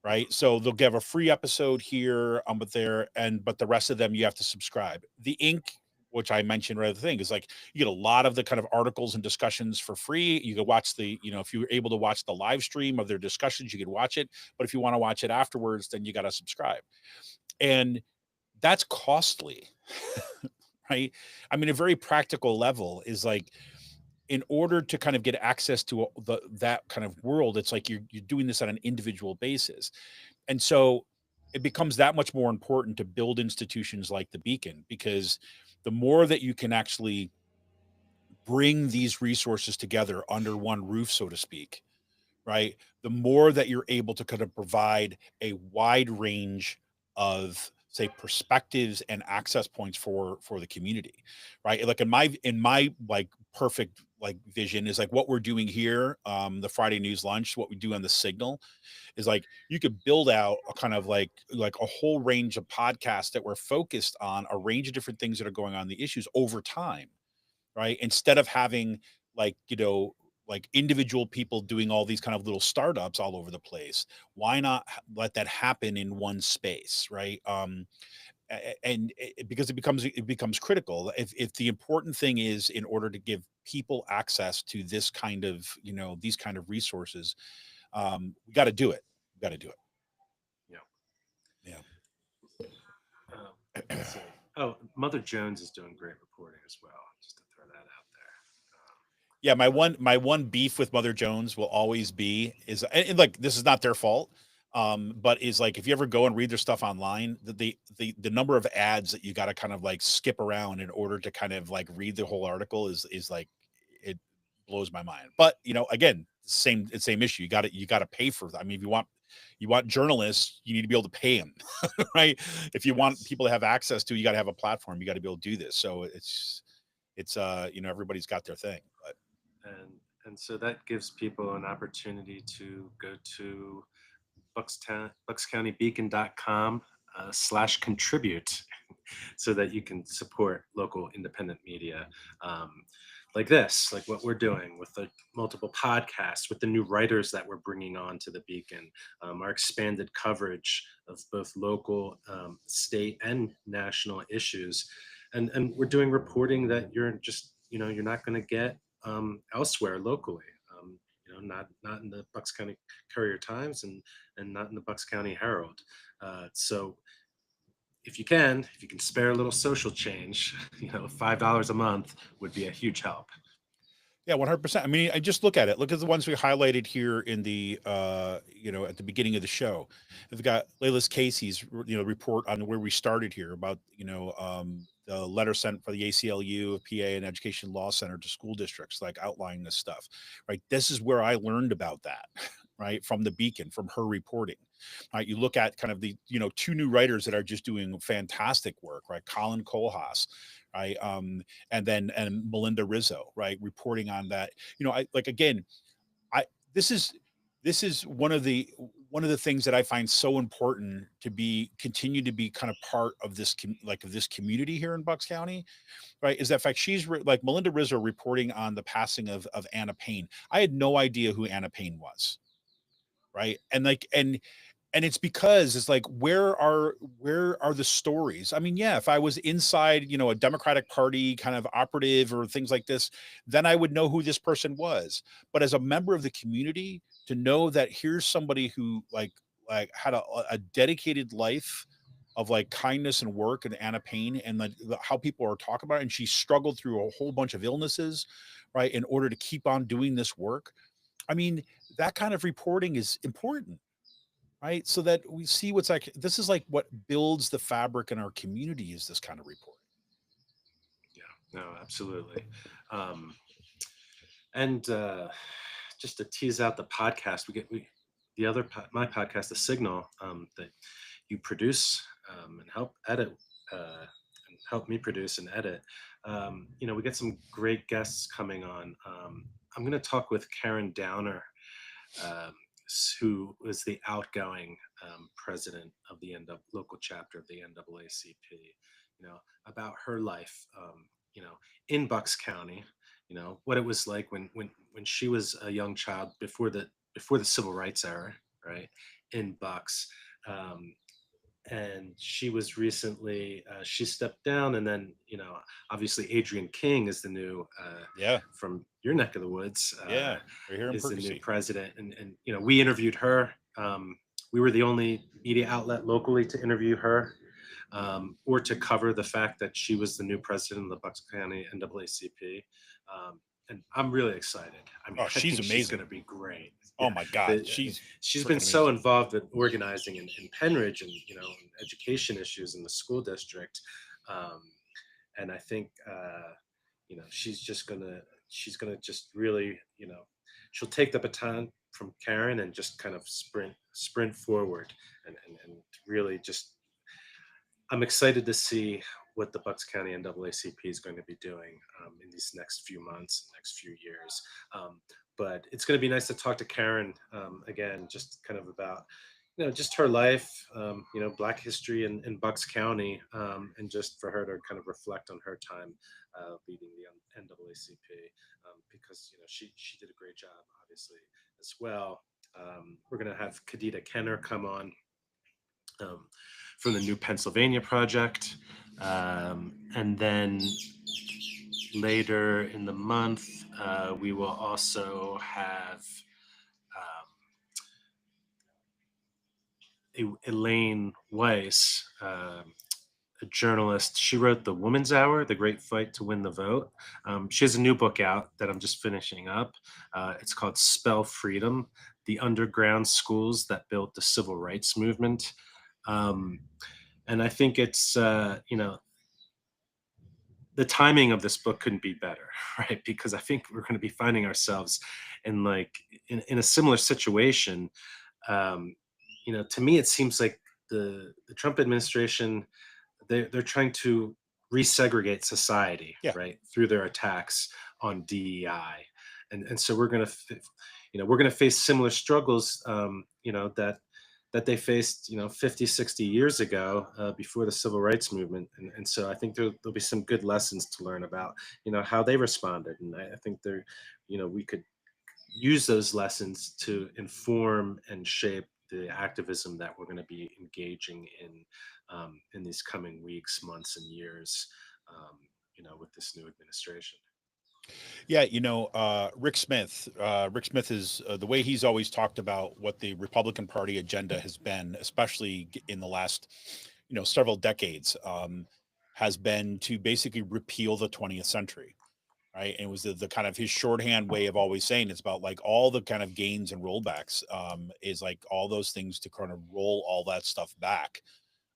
right? Mhm. So they'll give a free episode here, but the rest of them you have to subscribe. The Ink, which I mentioned right at the thing, is like you get a lot of the kind of articles and discussions for free. You could watch if you were able to watch the live stream of their discussions, you could watch it. But if you want to watch it afterwards, then you got to subscribe. And that's costly, right? I mean, a very practical level is like, in order to kind of get access to that kind of world, it's like you're doing this on an individual basis. And so it becomes that much more important to build institutions like the Beacon, because the more that you can actually bring these resources together under one roof, so to speak, right, the more that you're able to kind of provide a wide range of, say, perspectives and access points for the community, right? Like in my like perfect like vision is like what we're doing here, the Friday News Lunch, what we do on the Signal, is like you could build out a kind of like a whole range of podcasts that were focused on a range of different things that are going on, the issues over time, right? Instead of having like, like individual people doing all these kind of little startups all over the place. Why not let that happen in one space, right? Because it becomes critical. If the important thing is, in order to give people access to this kind of, these kind of resources, we got to do it. We got to do it. Yeah. Yeah. Let's see. Oh, Mother Jones is doing great reporting as well. Just to throw that out Yeah, my there. one beef with Mother Jones will always be is, and like this is not their fault, but is like if you ever go and read their stuff online, the number of ads that you got to kind of like skip around in order to kind of like read the whole article is like, it blows my mind. But again, same issue. You got to pay for that. I mean, if you want journalists, you need to be able to pay them, right? If you want Yes. people to have access to, you got to have a platform. You got to be able to do this. So it's everybody's got their thing, but. And so that gives people an opportunity to go to buckscountybeacon.com /contribute so that you can support local independent media, like this, like what we're doing with the multiple podcasts, with the new writers that we're bringing on to the Beacon, our expanded coverage of both local, state, and national issues. And we're doing reporting that you're not going to get elsewhere locally. Not in the Bucks County Courier Times and not in the Bucks County Herald. So if you can spare a little social change, $5 a month would be a huge help. Yeah, 100%. I mean, I just look at it. Look at the ones we highlighted here in the, at the beginning of the show. We've got Layla's Casey's, report on where we started here about, the letter sent for the ACLU, PA, and Education Law Center to school districts, like outlining this stuff, right? This is where I learned about that, right? From the Beacon, from her reporting. Right? You look at kind of the, two new writers that are just doing fantastic work, right? Colin Kohlhaas, right? And Melinda Rizzo, right? Reporting on that. I like, again, I this is one of the one of the things that I find so important to be continue to be kind of part of this of this community here in Bucks County, right? Is that fact like Melinda Rizzo reporting on the passing of Anna Payne. I had no idea who Anna Payne was, right? And it's because it's like where are the stories? I mean, yeah, if I was inside, a Democratic Party kind of operative or things like this, then I would know who this person was. But as a member of the community, to know that here's somebody who like had a dedicated life of like kindness and work, and Anna Payne, and how people are talking about it, and she struggled through a whole bunch of illnesses, right, in order to keep on doing this work. I mean, that kind of reporting is important, right? So that we see what's like, this is like what builds the fabric in our community, is this kind of reporting. Yeah, no, absolutely. Um, and just to tease out the podcast, the other my podcast, The Signal, that you produce and help edit and help me produce and edit. We get some great guests coming on. I'm going to talk with Karen Downer, um, who was the outgoing president of the local chapter of the NAACP. About her life. In Bucks County. What it was like when she was a young child before the civil rights era, right? In Bucks. Um, and she was recently she stepped down, and then obviously Adrian King is the new Yeah, from your neck of the woods, yeah, we're here in is the new Percy. president, and we interviewed her. We were the only media outlet locally to interview her, or to cover the fact that she was the new president of the Bucks County NAACP. And I'm really excited. I mean, Oh, I she's think she's going amazing. to be great. Oh Yeah, my God, she's she's been freaking so amazing. involved in organizing in Penridge, and education issues in the school district, um, and I think she's gonna just really she'll take the baton from Karen and just kind of sprint forward, and really just I'm excited to see what the Bucks County NAACP is going to be doing in these next few months, next few years. Um, but it's going to be nice to talk to Karen again, just kind of about, just her life, Black history in Bucks County, and just for her to kind of reflect on her time leading the NAACP, because she did a great job, obviously, as well. We're going to have Kadita Kenner come on, um, from the New Pennsylvania Project. And then later in the month, we will also have Elaine Weiss, a journalist. She wrote The Woman's Hour, The Great Fight to Win the Vote. She has a new book out that I'm just finishing up. It's called Spell Freedom, The Underground Schools That Built the Civil Rights Movement. And I think it's, the timing of this book couldn't be better, right? Because I think we're going to be finding ourselves in a similar situation. Um, to me, it seems like the Trump administration, they're trying to resegregate society, Yeah, right, through their attacks on DEI, and so we're going to face similar struggles, that they faced, 50, 60 years ago, before the civil rights movement. And so I think there'll be some good lessons to learn about, how they responded. And I think we could use those lessons to inform and shape the activism that we're going to be engaging in these coming weeks, months, and years, with this new administration. yeah. Rick Smith is the way he's always talked about what the Republican Party agenda has been, especially in the last, several decades, has been to basically repeal the 20th century. Right. And it was the kind of his shorthand way of always saying it's about like all the kind of gains and rollbacks, is like all those things to kind of roll all that stuff back,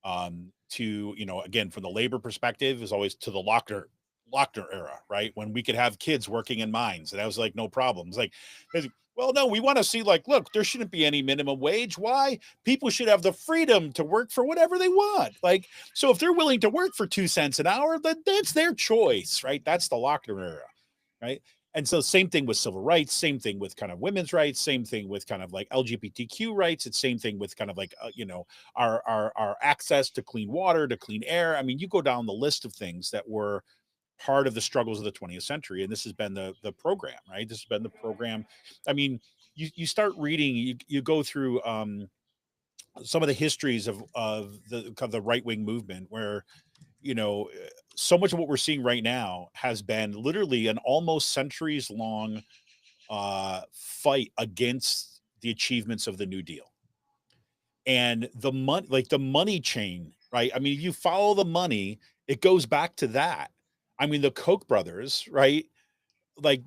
to, again, from the labor perspective, is always to the Lochner era, right? When we could have kids working in mines, and that was like no problems. Like, well, no, we want to see, like, look, there shouldn't be any minimum wage. Why? People should have the freedom to work for whatever they want. Like, so if they're willing to work for 2 cents an hour, then that's their choice, right? That's the Lochner era, right? And so same thing with civil rights, same thing with kind of women's rights, same thing with kind of like LGBTQ rights. It's same thing with kind of like, our access to clean water, to clean air. I mean, you go down the list of things that were part of the struggles of the 20th century. And this has been the program, right? This has been the program. I mean, you start reading, you go through, some of the histories of the right wing movement, where so much of what we're seeing right now has been literally an almost centuries long fight against the achievements of the New Deal and the money, like the money chain, right? I mean, if you follow the money, it goes back to that. I mean, the Koch brothers, right? Like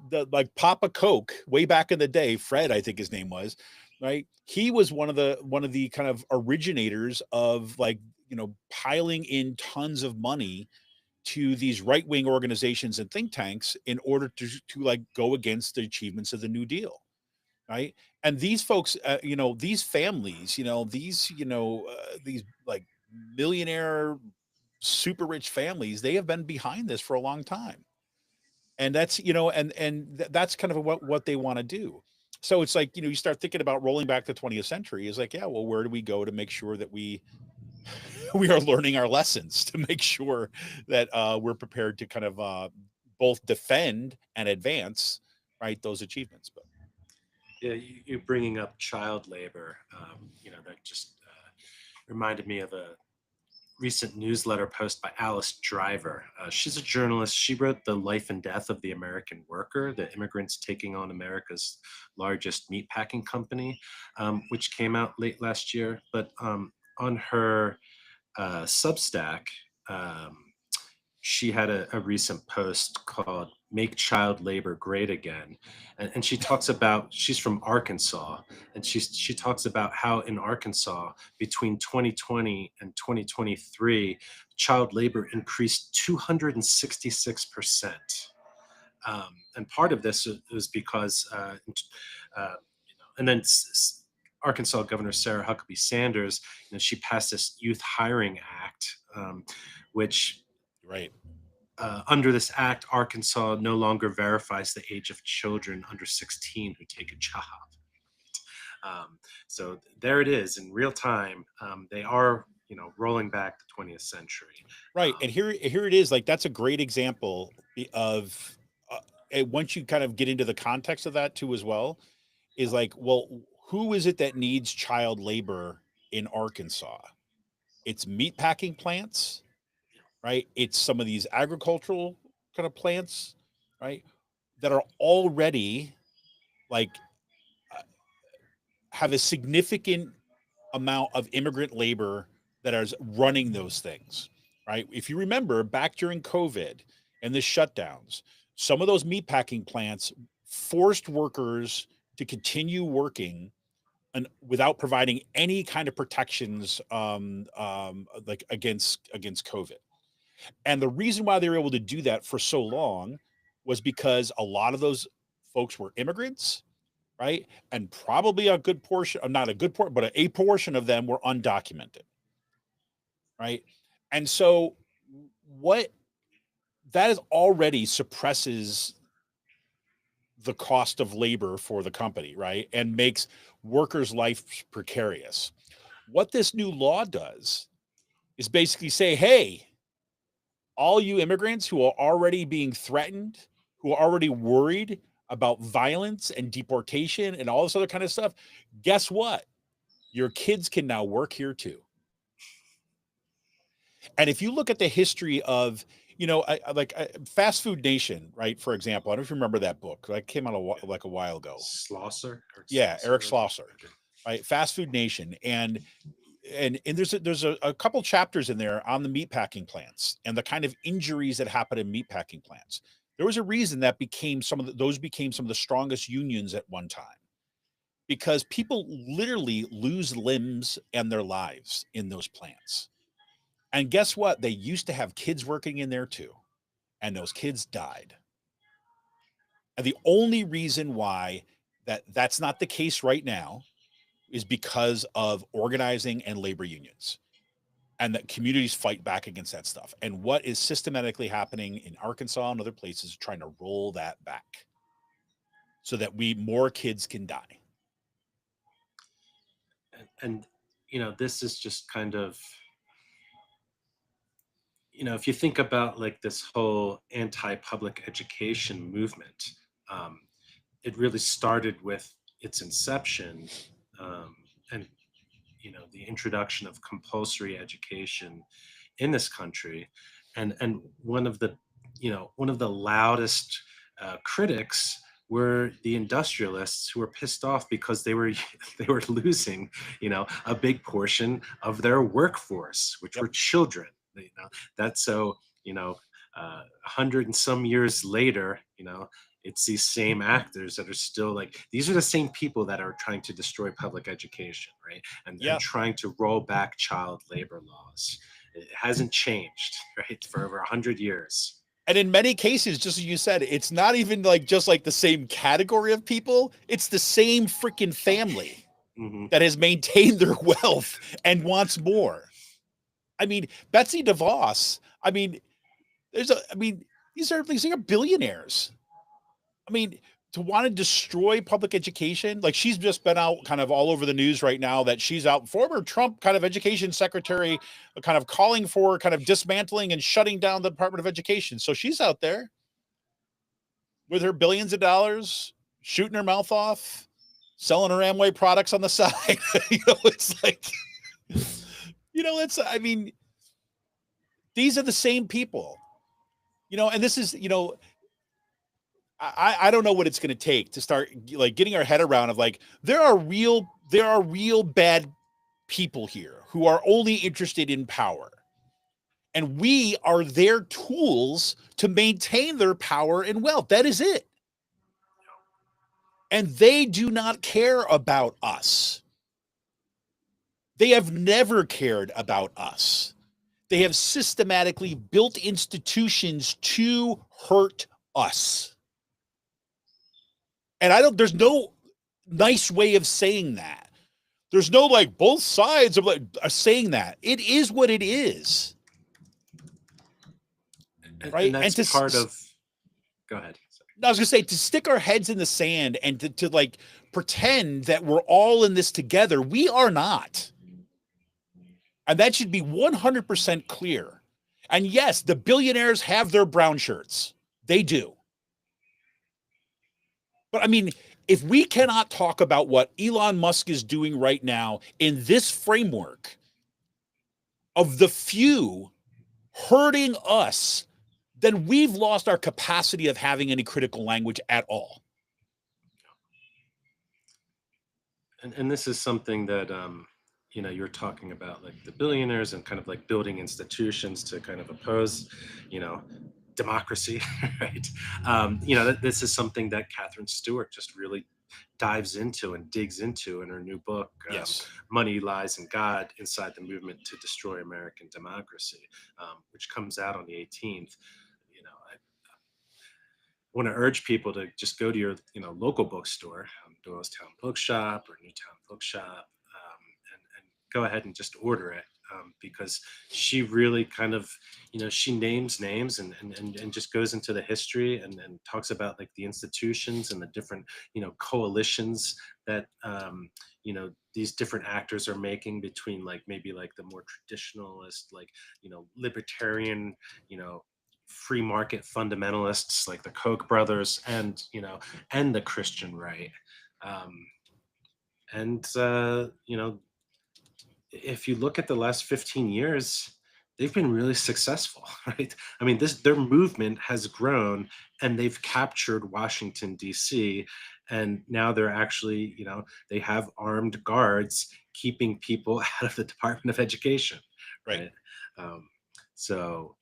Papa Coke way back in the day, Fred, I think his name was, right? He was one of the kind of originators of like, piling in tons of money to these right-wing organizations and think tanks in order to like go against the achievements of the New Deal, right? And these folks, these families, these like millionaire, super rich families, they have been behind this for a long time, and that's that's kind of what they want to do. So it's like, you start thinking about rolling back the 20th century is like, yeah, well, where do we go to make sure that we we are learning our lessons, to make sure that we're prepared to kind of both defend and advance, right, those achievements. But Yeah, you bringing up child labor, that just reminded me of a recent newsletter post by Alice Driver. She's a journalist. She wrote The Life and Death of the American Worker, the immigrants taking on America's largest meatpacking company, which came out late last year. But on her Substack, um, she had a recent post called "Make Child Labor Great Again," and she talks about, she's from Arkansas, and she talks about how in Arkansas between 2020 and 2023, child labor increased 266%. And part of this was because, and then Arkansas Governor Sarah Huckabee Sanders, she passed this Youth Hiring Act, which right. under this act, Arkansas no longer verifies the age of children under 16 who take a job. So there it is in real time. They are, rolling back the 20th century. Right. And here it is. Like, that's a great example of, and once you kind of get into the context of that too, as well, is like, well, who is it that needs child labor in Arkansas? It's meatpacking plants, right? It's some of these agricultural kind of plants, right? That are already like, have a significant amount of immigrant labor that is running those things, right? If you remember back during COVID and the shutdowns, some of those meatpacking plants forced workers to continue working and without providing any kind of protections, like against COVID. And the reason why they were able to do that for so long was because a lot of those folks were immigrants, right? And probably a good portion, not a good portion, but a portion of them were undocumented, right? And so what that is already suppresses the cost of labor for the company, right? And makes workers' life precarious. What this new law does is basically say, hey, all you immigrants who are already being threatened, who are already worried about violence and deportation and all this other kind of stuff, guess what? Your kids can now work here too. And if you look at the history of, Fast Food Nation, right? For example, I don't know if you remember that book. That came out like a while ago. Slosser? Yeah, Eric Slosser? Schlosser, Okay. right? Fast Food Nation, and there's a couple chapters in there on the meatpacking plants and the kind of injuries that happen in meatpacking plants. There was a reason that those became some of the strongest unions at one time, because people literally lose limbs and their lives in those plants. And guess what? They used to have kids working in there too, and those kids died. And the only reason why that's not the case right now is because of organizing and labor unions, and that communities fight back against that stuff. And what is systematically happening in Arkansas and other places, trying to roll that back. so that more kids can die. And this is just kind of, if you think about like this whole anti-public education movement, um, it really started with its inception, and the introduction of compulsory education in this country, and one of the loudest critics were the industrialists, who were pissed off because they were they were losing a big portion of their workforce, which Yep. were children. That's so 100 and some years later, it's these same actors that are still like, these are the same people that are trying to destroy public education, right? And Yeah. trying to roll back child labor laws. It hasn't changed, right, for over 100 years. And in many cases, just as you said, it's not even like just like the same category of people. It's the same freaking family Hmm. that has maintained their wealth and wants more. I mean, Betsy DeVos. I mean, these are billionaires. I mean, to want to destroy public education, like she's just been out kind of all over the news right now that she's out, former Trump kind of education secretary, kind of calling for kind of dismantling and shutting down the Department of Education. So she's out there with her billions of dollars, shooting her mouth off, selling her Amway products on the side. It's like, I mean, these are the same people, and this is, I don't know what it's going to take to start like getting our head around of like, there are real bad people here who are only interested in power. And we are their tools to maintain their power and wealth. That is it. And they do not care about us. They have never cared about us. They have systematically built institutions to hurt us. And there's no nice way of saying that. There's no like both sides of like saying that. It is what it is. Right. And that's part of, go ahead. Sorry. I was gonna say, to stick our heads in the sand and to like pretend that we're all in this together. We are not. And that should be 100% clear. And yes, the billionaires have their brown shirts. They do. But I mean, if we cannot talk about what Elon Musk is doing right now in this framework of the few hurting us, then we've lost our capacity of having any critical language at all. And this is something that you're talking about, like the billionaires and kind of like building institutions to kind of oppose democracy. Right. This is something that Catherine Stewart just really dives into and digs into in her new book, Yes. Money, Lies, and God: Inside the Movement to Destroy American Democracy, which comes out on the 18th. I want to urge people to just go to your local bookstore, Doylestown Bookshop or Newtown Bookshop, and go ahead and just order it, because she really kind of she names names and just goes into the history and talks about like the institutions and the different coalitions that these different actors are making between like maybe like the more traditionalist, like libertarian, free market fundamentalists like the Koch brothers, and the Christian right. And if you look at the last 15 years, they've been really successful, right? I mean, their movement has grown, and they've captured Washington, D.C., and now they're actually, they have armed guards keeping people out of the Department of Education, Right. right? So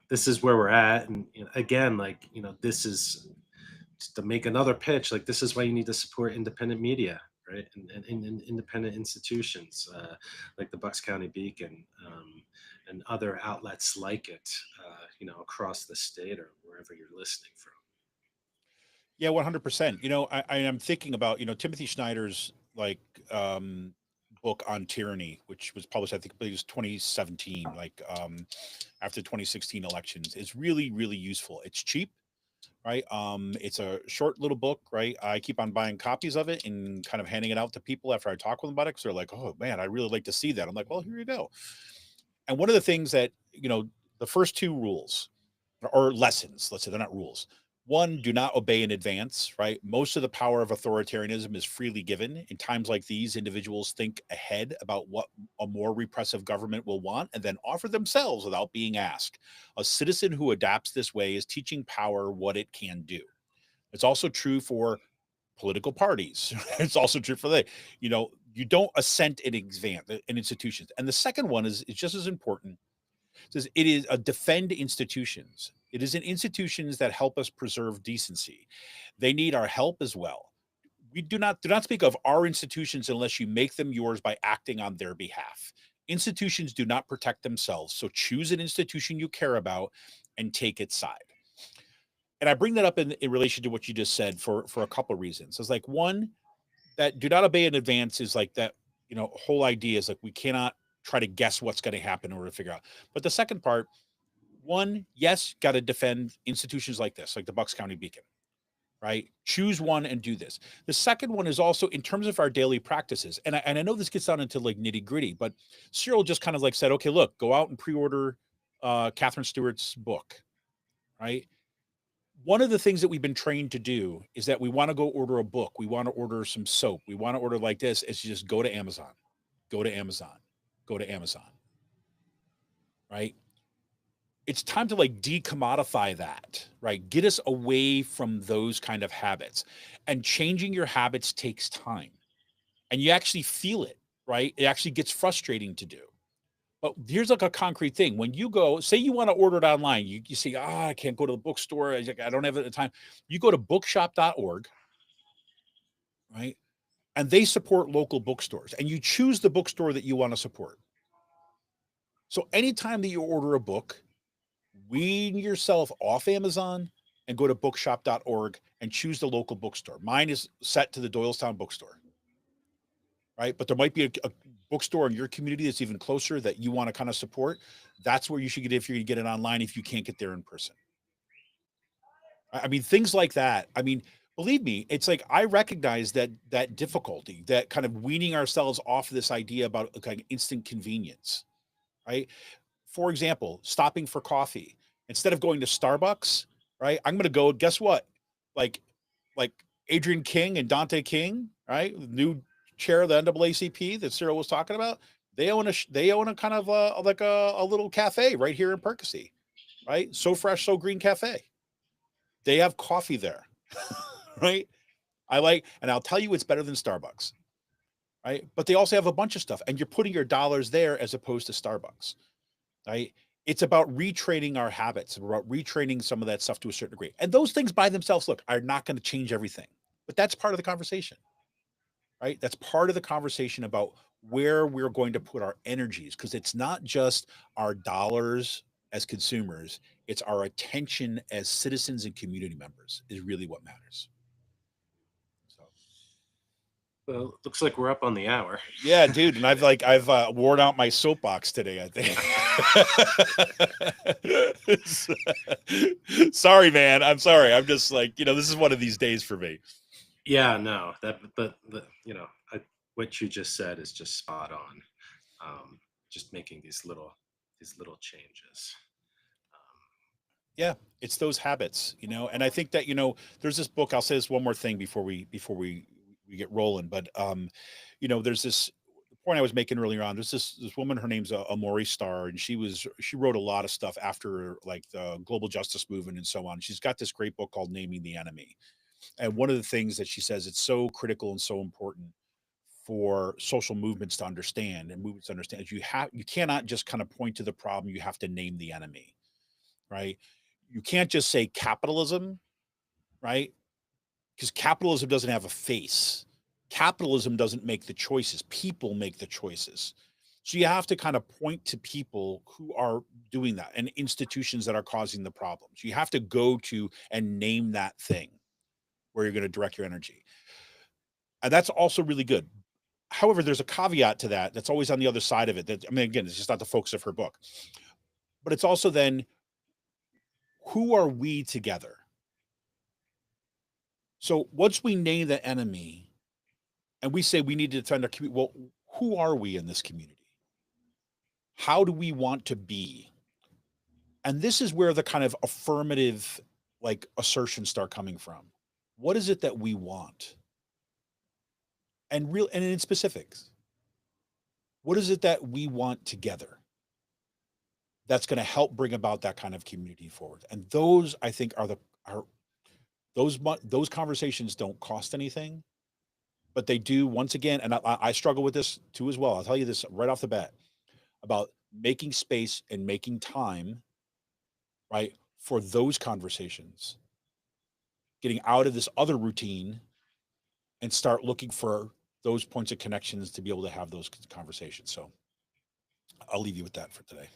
this is where we're at. And again, like, this is just to make another pitch. Like, this is why you need to support independent media, right? And independent institutions, like the Bucks County Beacon, and other outlets like it, across the state or wherever you're listening from. Yeah, 100%. I'm thinking about, Timothy Snyder's like book on tyranny, which was published, I think it was 2017, like after 2016 elections. Is really, really useful. It's cheap. right? It's a short little book, right? I keep on buying copies of it and kind of handing it out to people after I talk with them about it, because they're like, "Oh man, I really like to see that." I'm like, "Well, here you go." And one of the things that, the first two rules or lessons, let's say they're not rules. One, do not obey in advance, right? Most of the power of authoritarianism is freely given. In times like these, individuals think ahead about what a more repressive government will want and then offer themselves without being asked. A citizen who adapts this way is teaching power what it can do. It's also true for political parties. It's also true for you don't assent in advance in institutions. And the second one is just as important. It says it is a defend institutions. It is in institutions that help us preserve decency. They need our help as well. We do not speak of our institutions unless you make them yours by acting on their behalf. Institutions do not protect themselves, so choose an institution you care about and take its side. And I bring that up in relation to what you just said for a couple of reasons. It's like, one, that do not obey in advance is like that, whole idea is like we cannot try to guess what's going to happen in order to figure out. But the second part, one, yes, got to defend institutions like this, like the Bucks County Beacon, right? Choose one and do this. The second one is also in terms of our daily practices. And I know this gets down into like nitty gritty, but Cyril just kind of like said, okay, look, go out and pre-order Catherine Stewart's book, right? One of the things that we've been trained to do is that we want to go order a book. We want to order some soap. We want to order like this. It's just go to Amazon, go to Amazon, go to Amazon, right? It's time to like decommodify that, right? Get us away from those kind of habits. And changing your habits takes time. And you actually feel it, right? It actually gets frustrating to do. But here's like a concrete thing. When you go, say you want to order it online, you say, I can't go to the bookstore. I don't have the time. You go to bookshop.org, right? And they support local bookstores and you choose the bookstore that you want to support. So anytime that you order a book, wean yourself off Amazon and go to bookshop.org and choose the local bookstore. Mine is set to the Doylestown bookstore, right? But there might be a bookstore in your community that's even closer that you want to kind of support. That's where you should get if you're going to get it online if you can't get there in person. I mean, things like that. I mean, believe me, it's like I recognize that difficulty, that kind of weaning ourselves off of this idea about like instant convenience, right? For example, stopping for coffee. Instead of going to Starbucks, right? I'm gonna go, guess what? Like like Adrian King and Dante King, right? The new chair of the NAACP that Cyril was talking about. They own a kind of like a little cafe right here in Percy, right? So Fresh, So Green Cafe. They have coffee there, right? And I'll tell you, it's better than Starbucks, right? But they also have a bunch of stuff, and you're putting your dollars there as opposed to Starbucks, right? It's about retraining our habits, about retraining some of that stuff to a certain degree. And those things by themselves, look, are not going to change everything, but that's part of the conversation, right? That's part of the conversation about where we're going to put our energies, because it's not just our dollars as consumers, it's our attention as citizens and community members is really what matters. So Well, looks like we're up on the hour. yeah, dude, and I've worn out my soapbox today, I think. Sorry, man. I'm sorry. I'm just like, this is one of these days for me. Yeah, no, but what you just said is just spot on. Just making these little changes. Yeah, it's those habits, and I think that, there's this book. I'll say this one more thing before we get rolling, but there's this point I was making earlier on. There's this woman, her name's Amori Starr, and she wrote a lot of stuff after like the global justice movement and so on. She's got this great book called Naming the Enemy. And one of the things that she says, it's so critical and so important for social movements to understand and movements to understand is you cannot just kind of point to the problem. You have to name the enemy, right? You can't just say capitalism, right? Because capitalism doesn't have a face. Capitalism doesn't make the choices. People make the choices. So you have to kind of point to people who are doing that and institutions that are causing the problems. You have to go to and name that thing where you're going to direct your energy. And that's also really good. However, there's a caveat to that that's always on the other side of it. That, I mean, again, it's just not the focus of her book, but it's also then who are we together? So once we name the enemy and we say we need to defend our community, well, who are we in this community? How do we want to be? And this is where the kind of affirmative like assertions start coming from. What is it that we want? And in specifics, what is it that we want together that's going to help bring about that kind of community forward? And those, I think, are those conversations don't cost anything, but they do once again. And I struggle with this too as well. I'll tell you this right off the bat about making space and making time, right, for those conversations, getting out of this other routine and start looking for those points of connections to be able to have those conversations. So I'll leave you with that for today.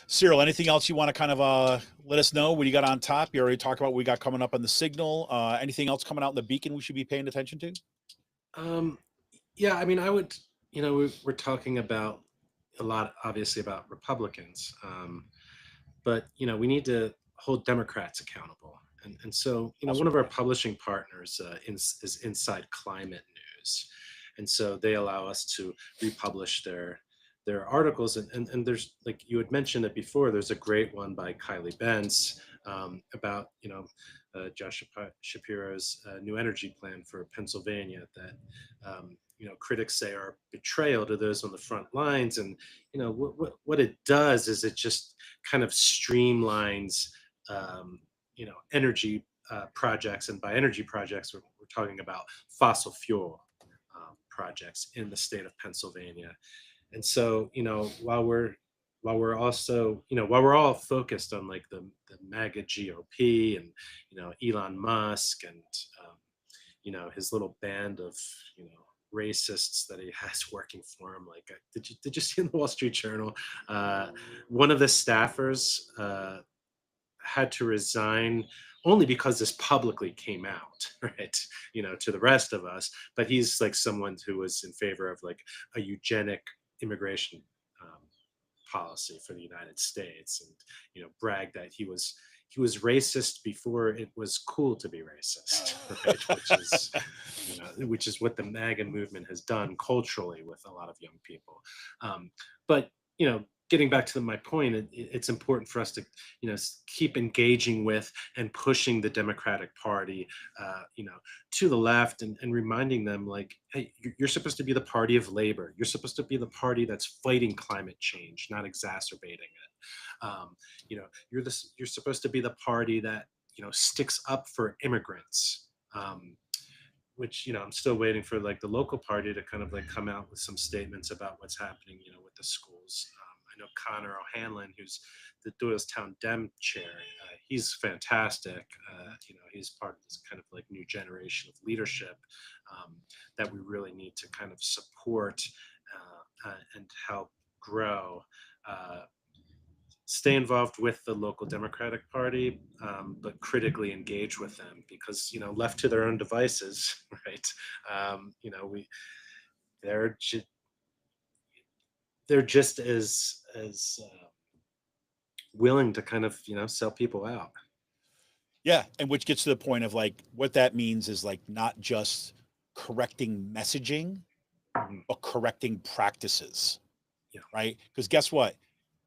Cyril, anything else you want to kind of let us know what you got on top? You already talked about what we got coming up on the signal. Anything else coming out in the beacon we should be paying attention to? Yeah, I mean, I would, we're talking about a lot, obviously, about Republicans, but we need to hold Democrats accountable. And so, one of our publishing partners is Inside Climate News, and so they allow us to republish their articles. And there's, like you had mentioned it before, there's a great one by Kylie Benz about Josh Shapiro's new energy plan for Pennsylvania that critics say are betrayal to those on the front lines. And what it does is it just kind of streamlines energy projects. And by energy projects, we're talking about fossil fuel projects in the state of Pennsylvania. And so, while we're also, while we're all focused on like the MAGA GOP and, Elon Musk and, his little band of, racists that he has working for him. Like, did you see in the Wall Street Journal, one of the staffers had to resign only because this publicly came out, right? To the rest of us. But he's like someone who was in favor of like a eugenic immigration policy for the United States, and bragged that he was racist before it was cool to be racist, right? which is what the MAGA movement has done culturally with a lot of young people. But getting back to my point, it's important for us to keep engaging with and pushing the Democratic Party to the left, and reminding them, like, hey, you're supposed to be the party of labor. You're supposed to be the party that's fighting climate change, not exacerbating it. You're supposed to be the party that sticks up for immigrants. Which I'm still waiting for like the local party to kind of like come out with some statements about what's happening with the schools. I know Connor O'Hanlon, who's the Doylestown Dem chair. He's fantastic. He's part of this kind of like new generation of leadership that we really need to kind of support and help grow. Stay involved with the local Democratic Party, but critically engage with them, because left to their own devices, right? They're they're just as willing to kind of sell people out. Yeah, and which gets to the point of like what that means is like not just correcting messaging, but correcting practices. Yeah. Right? Because guess what?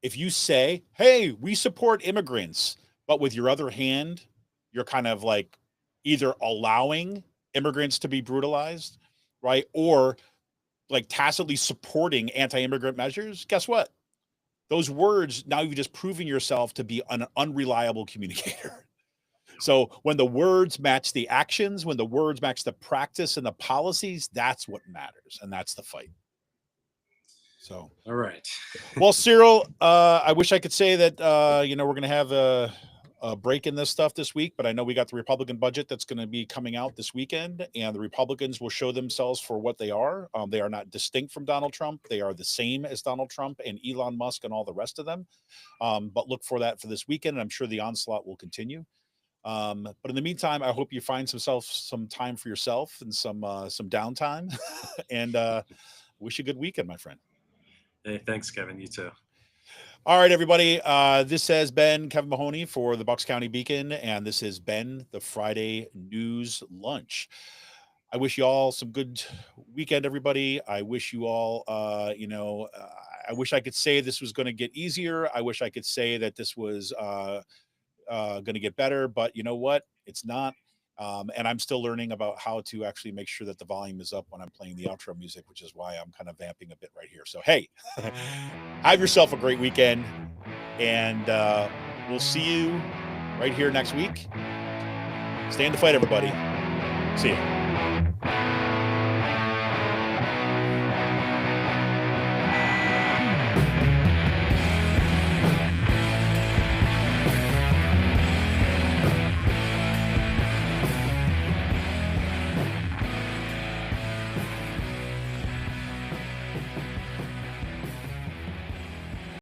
If you say, "Hey, we support immigrants," but with your other hand, you're kind of like either allowing immigrants to be brutalized, right? Or like tacitly supporting anti-immigrant measures, guess what? Those words, now you've just proven yourself to be an unreliable communicator. So when the words match the actions, when the words match the practice and the policies, that's what matters. And that's the fight. So, all right. Well, Cyril, I wish I could say that, we're going to have a break in this stuff this week, but I know we got the Republican budget that's going to be coming out this weekend, and the Republicans will show themselves for what they are. They are not distinct from Donald Trump. They are the same as Donald Trump and Elon Musk and all the rest of them. But look for that for this weekend, and I'm sure the onslaught will continue. But in the meantime, I hope you find some time for yourself and some downtime, and wish you a good weekend, my friend. Hey, thanks, Kevin. You too. All right, everybody. This has been Kevin Mahoney for the Bucks County Beacon, and this has been the Friday News Lunch. I wish you all some good weekend, everybody. I wish you all, I wish I could say this was going to get easier. I wish I could say that this was going to get better, but you know what? It's not. And I'm still learning about how to actually make sure that the volume is up when I'm playing the outro music, which is why I'm kind of vamping a bit right here. So, hey, have yourself a great weekend, and we'll see you right here next week. Stay in the fight, everybody. See you.